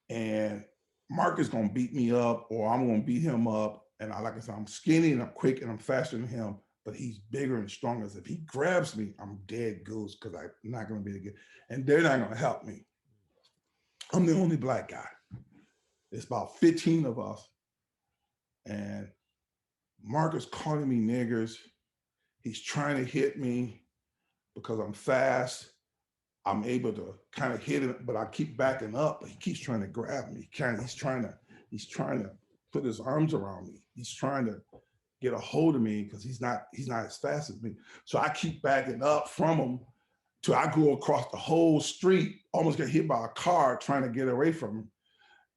[SPEAKER 2] And Mark is gonna beat me up, or I'm gonna beat him up. And like I said, I'm skinny and I'm quick and I'm faster than him, but he's bigger and stronger. So if he grabs me, I'm dead goose because I'm not gonna be able to get, and they're not gonna help me. I'm the only black guy. It's about 15 of us. And Mark is calling me niggers. He's trying to hit me because I'm fast. I'm able to kind of hit him, but I keep backing up. But he keeps trying to grab me. He's trying to put his arms around me. He's trying to get a hold of me because he's not as fast as me. So I keep backing up from him till I go across the whole street, almost get hit by a car trying to get away from him.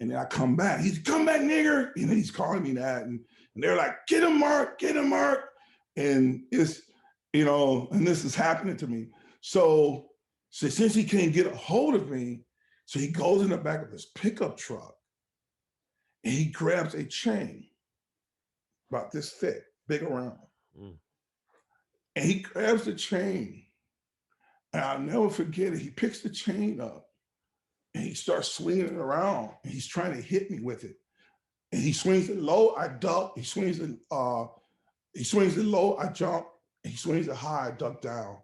[SPEAKER 2] And then I come back. He's come back, nigger. You know, he's calling me that. And they're like, get him, Mark, get him, Mark. And it's, you know, and this is happening to me. So since he can't get a hold of me, so he goes in the back of his pickup truck and he grabs a chain about this thick, big around. And he grabs the chain. And I'll never forget it. He picks the chain up and he starts swinging it around. And he's trying to hit me with it. And he swings it low, I duck. He swings it low, I jump. And he swings it high, I duck down.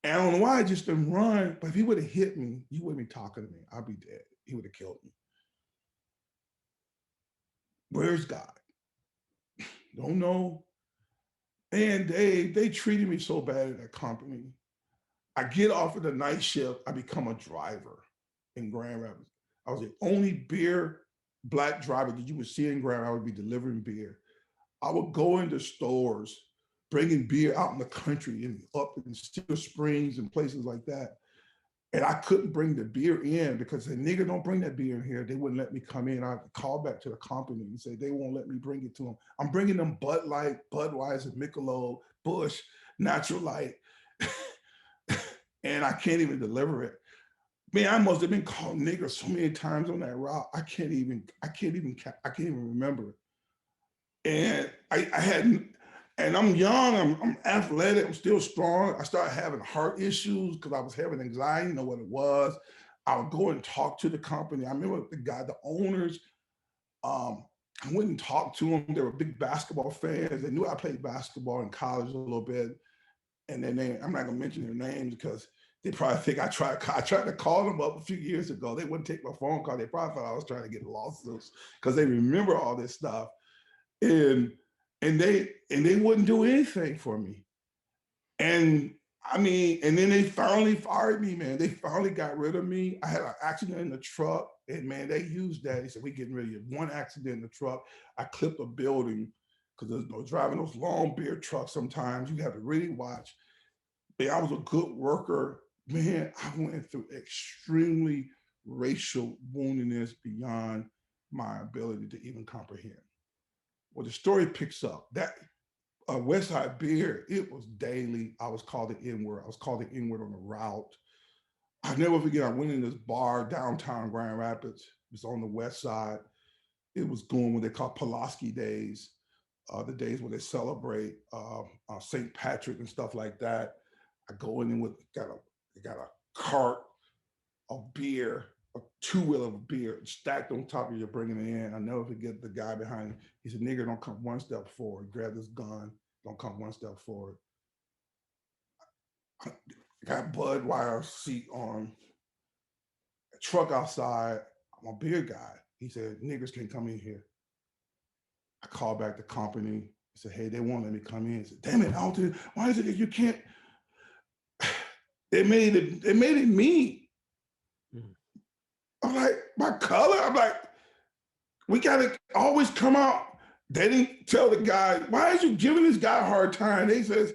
[SPEAKER 2] And I don't know why I just didn't run, but if he would have hit me, you wouldn't be talking to me. I'd be dead. He would have killed me. Where's God? Don't know. And they treated me so bad at that company. I get off of the night shift, I become a driver in Grand Rapids. I was the only black driver that you would see in Grand Rapids. I would be delivering beer. I would go into stores, bringing beer out in the country and up in Cedar Springs and places like that. And I couldn't bring the beer in because the nigga don't bring that beer in here. They wouldn't let me come in. I called back to the company and say they won't let me bring it to them. I'm bringing them Bud Light, Budweiser, Michelob, Busch, Natural Light, and I can't even deliver it. Man, I must have been called nigger so many times on that route. I can't even remember it. And I hadn't. And I'm young, I'm athletic, I'm still strong. I started having heart issues because I was having anxiety, you know what it was. I would go and talk to the company. I remember the owners, I went and talked to them. They were big basketball fans. They knew I played basketball in college a little bit. And then I'm not gonna mention their names because they probably think I tried to call them up a few years ago. They wouldn't take my phone call. They probably thought I was trying to get lawsuits because they remember all this stuff. And they wouldn't do anything for me. And I mean, and then they finally fired me, man. They finally got rid of me. I had an accident in the truck, and man, they used that. They said, we're getting rid of you. One accident in the truck. I clipped a building because driving those long beer trucks sometimes, you have to really watch. Man, I was a good worker. Man, I went through extremely racial woundedness beyond my ability to even comprehend. Well, the story picks up. That West Side Beer, it was daily. I was called the N-word. I was called the N-word on the route. I never forget, I went in this bar downtown Grand Rapids. It was on the west side. It was going what they call Pulaski Days, the days where they celebrate St. Patrick and stuff like that. I go in with got a cart of beer, a two-wheeler of beer stacked on top of you, bringing it in. I never forget the guy behind me. He said, "Nigga, don't come one step forward. Grab this gun. Don't come one step forward." I got Budweiser seat on, a truck outside. I'm a beer guy. He said, "Niggers can't come in here." I called back the company. I said, "Hey, they won't let me come in." I said, "Damn it, Alton, why is it that you can't?" They made it me. I'm like, my color? I'm like, we gotta always come out. They didn't tell the guy, "Why are you giving this guy a hard time?" They says,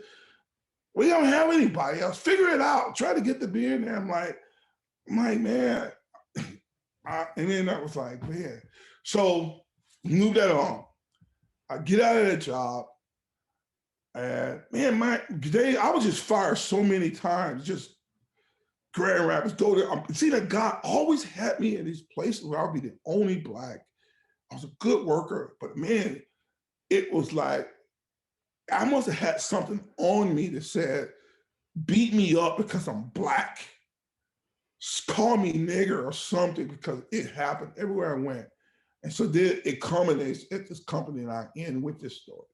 [SPEAKER 2] "We don't have anybody else. Figure it out. Try to get the beer in there." I'm like, man. And then I was like, man. So move that on. I get out of that job. And man, I was just fired so many times. Just Grand Rapids, go there. See, that God always had me in these places where I'll be the only Black. I was a good worker, but man, it was like, I must have had something on me that said, beat me up because I'm Black. Call me nigger or something, because it happened everywhere I went. And so then it culminates at this company that I end with this story.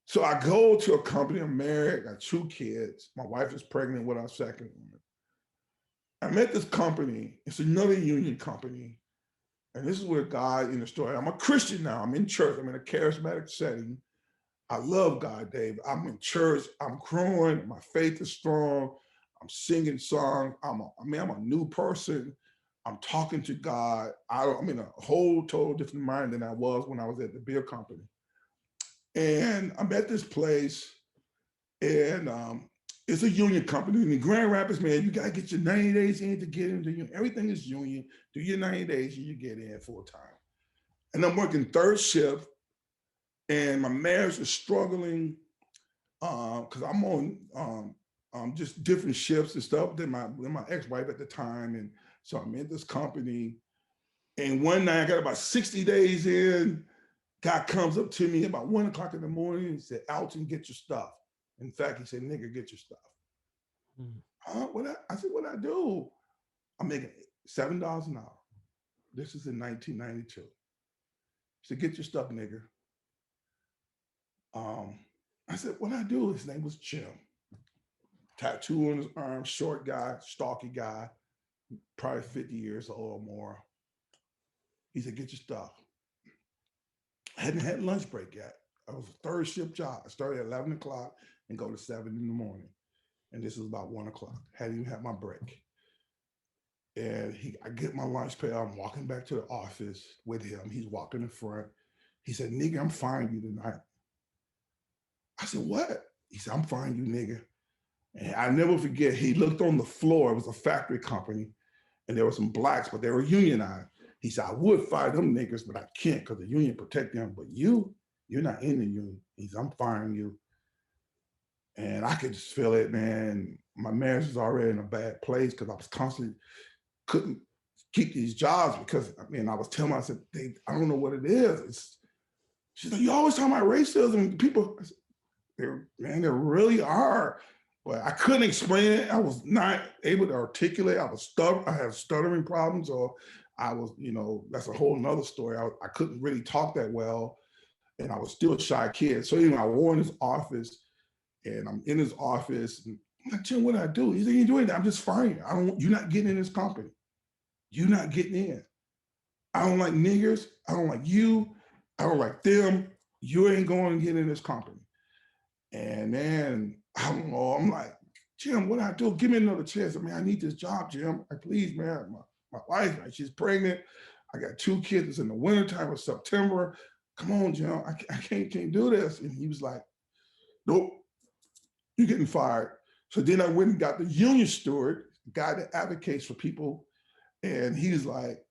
[SPEAKER 2] So I go to a company, I'm married, got 2 kids. My wife is pregnant with our second one. I met this company, it's another union company. And this is where God in the story, I'm a Christian now, I'm in church, I'm in a charismatic setting. I love God, Dave. I'm in church, I'm growing, my faith is strong, I'm singing songs, I'm a new person. I'm talking to God. I'm in a whole total different mind than I was when I was at the beer company. And I'm at this place, and it's a union company. In Grand Rapids, man, you got to get your 90 days in to get into union. Everything is union. Do your 90 days and you get in full time. And I'm working third shift, and my marriage is struggling because I'm on just different shifts and stuff than my ex-wife at the time. And so I'm in this company. And one night I got about 60 days in, guy comes up to me about 1 o'clock in the morning and said, "Alton, get your stuff." In fact, he said, "Nigga, get your stuff." I said, "What I do?" I'm making $7 an hour. This is in 1992. He said, "Get your stuff, nigga." I said, "What I do?" His name was Jim. Tattoo on his arm, short guy, stocky guy, probably 50 years old or more. He said, "Get your stuff." I hadn't had lunch break yet. I was a third shift job. I started at 11 o'clock and go to 7 in the morning. And this was about 1 o'clock. Hadn't even had my break. And I get my lunch pail. I'm walking back to the office with him. He's walking in front. He said, "Nigga, I'm firing you tonight." I said, "What?" He said, "I'm firing you, nigga." And I never forget, he looked on the floor. It was a factory company. And there were some Blacks, but they were unionized. He said, "I would fire them niggas, but I can't because the union protect them. But you're not in the union." He said, "I'm firing you." And I could just feel it, man. My marriage was already in a bad place because I was constantly couldn't keep these jobs because I was telling myself, I don't know what it is. She's like, "You always talk about racism." People, there really are. But I couldn't explain it. I was not able to articulate. I had stuttering problems, or I was, that's a whole nother story. I couldn't really talk that well, and I was still a shy kid. So anyway, I wore in his office, and I'm in his office, and I'm like, "Jim, what do I do?" He said, "You ain't doing that. I'm just firing you. You're not getting in this company. You're not getting in. I don't like niggers. I don't like you. I don't like them. You ain't going to get in this company." And then I don't know. I'm like, "Jim, what do I do? Give me another chance. I need this job, Jim. Please, man. My wife, she's pregnant. I got 2 kids. It's in the wintertime of September. Come on, Jim. I can't do this." And he was like, "Nope, you're getting fired." So then I went and got the union steward, the guy that advocates for people. And he's like,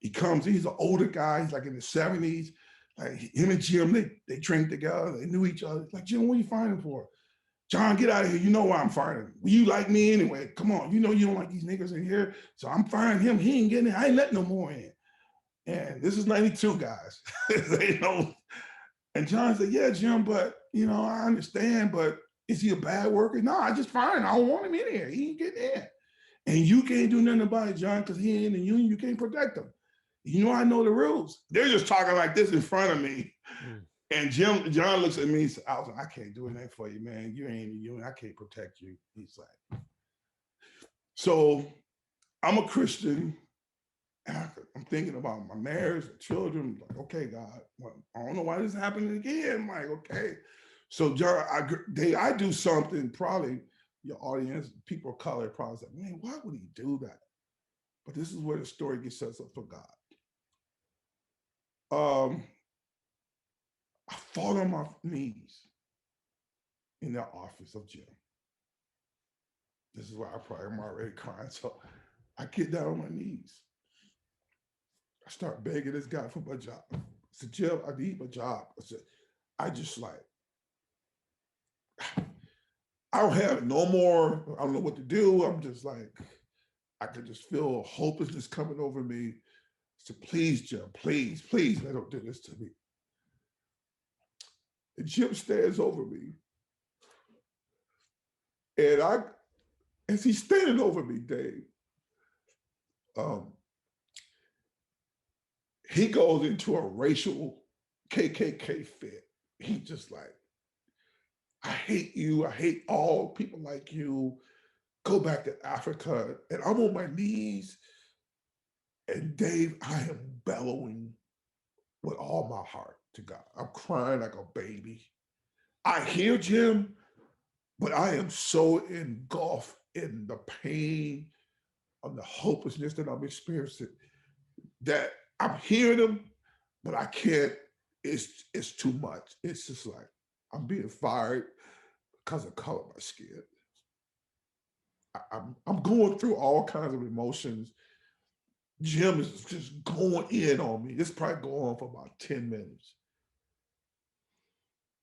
[SPEAKER 2] he comes, he's an older guy. He's like in his 70s. Like him and Jim, they trained together. They knew each other. Like, "Jim, what are you firing for?" "John, get out of here. You know why I'm firing him. You like me anyway. Come on. You know you don't like these niggas in here. So I'm firing him. He ain't getting in. I ain't letting no more in." And this is 92, guys. And John said, "Yeah, Jim, but I understand, but Is he a bad worker? No, I just fine. I don't want him in here. He ain't getting in. And you can't do nothing about it, John, because he ain't in the union. You can't protect him. I know the rules. They're just talking like this in front of me. And John looks at me and says, I can't do anything for you, man. You ain't in the union. I can't protect you. He's like, so I'm a Christian. I'm thinking about my marriage, children. Like, okay, God, well, I don't know why this is happening again. I'm like, okay. So John, I do something, probably your audience, people of color probably say, man, why would he do that? But this is where the story gets set up for God. I fall on my knees in the office of Jim. This is why I'm already crying. So I get down on my knees. I start begging this guy for my job. I said, Jim, I need my job. I just like, I don't have it no more. I don't know what to do. I'm just like, I could just feel hopelessness coming over me. So please, Jim, please, man, don't do this to me. And Jim stands over me. And as he's standing over me, Dave, he goes into a racial KKK fit. He just like, I hate you. I hate all people like you. Go back to Africa. And I'm on my knees. And Dave, I am bellowing with all my heart to God. I'm crying like a baby. I hear Jim, but I am so engulfed in the pain of the hopelessness that I'm experiencing that I'm hearing him, but I can't. It's too much. It's just like I'm being fired because of color of my skin. I'm going through all kinds of emotions. Jim is just going in on me. This probably going on for about 10 minutes.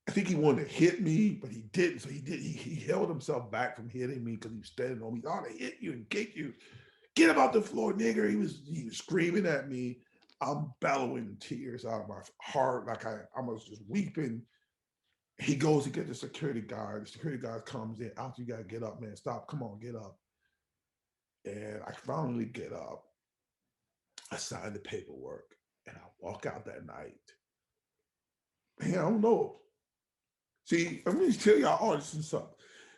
[SPEAKER 2] I think he wanted to hit me, but he didn't. So he held himself back from hitting me because he was standing on me. I ought to hit you and kick you. Get him off the floor, nigger. He was screaming at me. I'm bellowing tears out of my heart, like I was just weeping. He goes to get the security guard. The security guard comes in. Alton, you gotta get up, man. Stop. Come on, get up. And I finally get up. I sign the paperwork and I walk out that night. Man, I don't know. See, let me tell y'all all this something.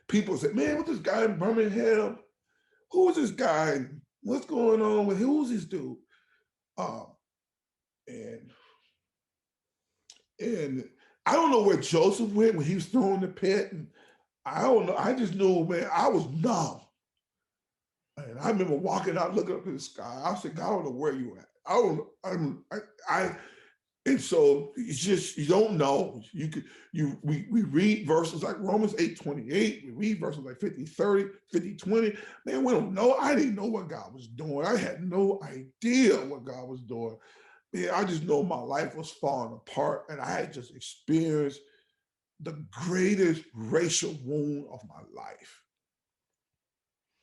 [SPEAKER 2] People say, man, what's this guy in Birmingham? Who is this guy? What's going on with who's this dude? And I don't know where Joseph went when he was thrown in the pit. And I don't know. I just knew, man, I was numb. And I remember walking out, looking up in the sky. I said, God, I don't know where you at. I don't know. And so it's just, you don't know. We read verses like Romans 8:28. We read verses like 50:30, 50:20. Man, we don't know. I didn't know what God was doing. I had no idea what God was doing. Man, I just know my life was falling apart and I had just experienced the greatest racial wound of my life.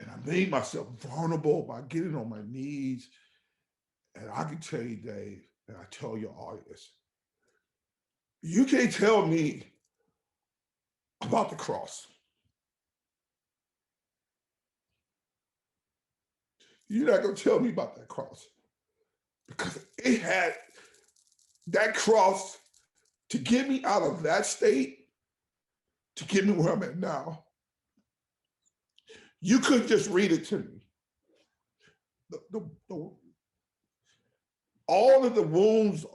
[SPEAKER 2] And I made myself vulnerable by getting on my knees. And I can tell you, Dave, and I tell your audience, you can't tell me about the cross. You're not going to tell me about that cross because it had that cross to get me out of that state, to get me where I'm at now. You couldn't just read it to me. All of the wounds,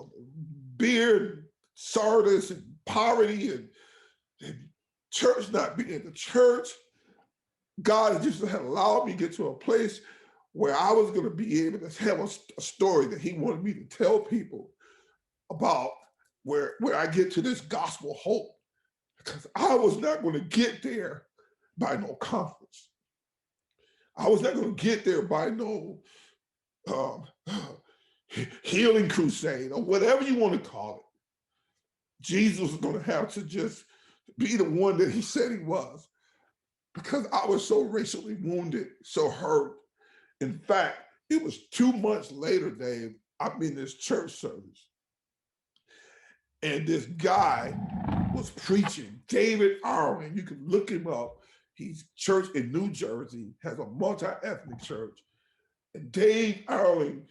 [SPEAKER 2] beard, sardis, and poverty, and church not being the church, God just had allowed me to get to a place where I was going to be able to tell a story that he wanted me to tell people about where I get to this gospel hope. Because I was not going to get there by no conference. I was not going to get there by no healing crusade or whatever you want to call it. Jesus was going to have to just be the one that he said he was, because I was so racially wounded, so hurt. In fact, it was 2 months later, Dave, I'm in this church service. And this guy was preaching. David Arlen, you can look him up. He's church in New Jersey, has a multi-ethnic church. And Dave Arlen,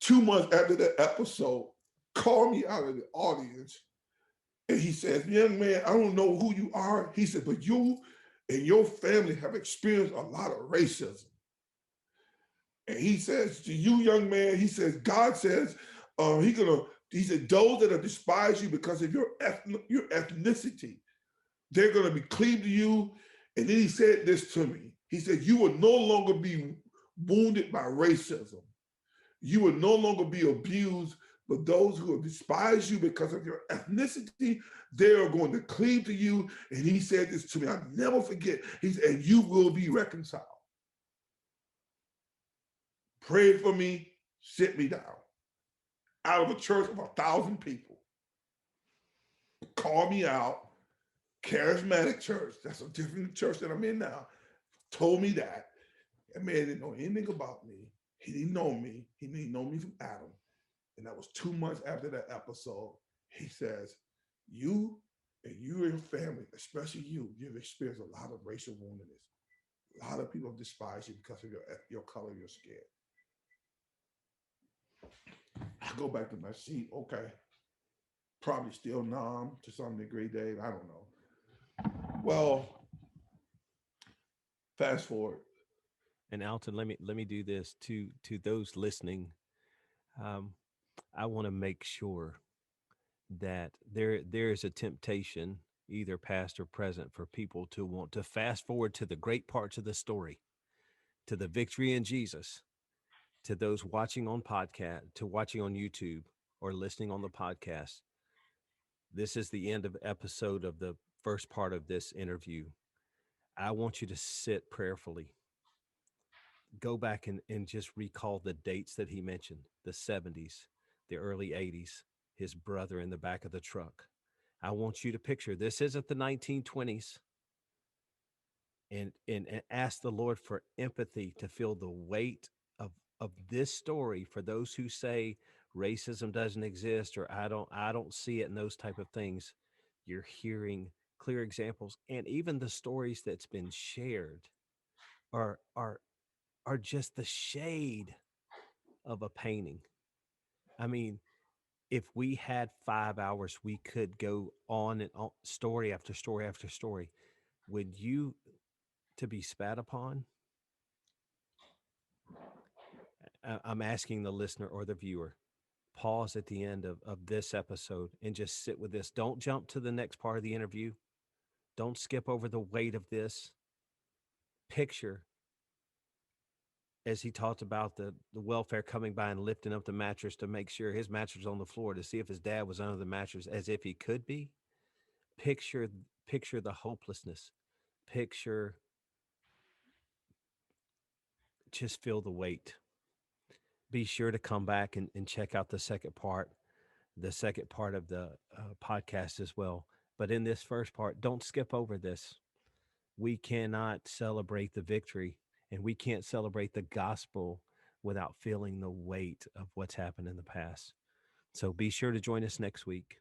[SPEAKER 2] 2 months after that episode, called me out of the audience. And he says, young man, I don't know who you are. He said, but you and your family have experienced a lot of racism. And he says to you, young man, he says, God says, he said, those that have despised you because of your ethnicity, they're going to be cleaved to you. And then he said this to me. He said, you will no longer be wounded by racism. You will no longer be abused, but those who have despised you because of your ethnicity, they are going to cleave to you. And he said this to me, I'll never forget. He said, and you will be reconciled. Prayed for me, sit me down. Out of a church of 1,000 people. Called me out, charismatic church, that's a different church that I'm in now, told me that. That man didn't know anything about me. He didn't know me. He didn't know me from Adam. And that was 2 months after that episode. He says, you and your family, especially you've experienced a lot of racial woundedness. A lot of people despise you because of your color, your skin. I go back to my seat. Okay. Probably still numb to some degree, Dave. I don't know. Well, fast forward.
[SPEAKER 1] And Alton, let me do this to those listening. I want to make sure that there is a temptation, either past or present, for people to want to fast forward to the great parts of the story, to the victory in Jesus, to those watching on podcast, to watching on YouTube or listening on the podcast. This is the end of episode of the first part of this interview. I want you to sit prayerfully. Go back and just recall the dates that he mentioned, the 70s, the early 80s, his brother in the back of the truck. I want you to picture this isn't the 1920s, and ask the Lord for empathy to feel the weight of this story for those who say racism doesn't exist or I don't see it, and those type of things. You're hearing clear examples, and even the stories that's been shared are are just the shade of a painting. I mean, if we had 5 hours, we could go on and on, story after story after story. Would you to be spat upon? I'm asking the listener or the viewer, pause at the end of this episode and just sit with this. Don't jump to the next part of the interview. Don't skip over the weight of this. Picture as he talked about the welfare coming by and lifting up the mattress to make sure his mattress was on the floor to see if his dad was under the mattress, as if he could be. Picture picture the hopelessness. Picture, just feel the weight. Be sure to come back and check out the second part of the podcast as well. But in this first part, don't skip over this. We cannot celebrate the victory and we can't celebrate the gospel without feeling the weight of what's happened in the past. So be sure to join us next week.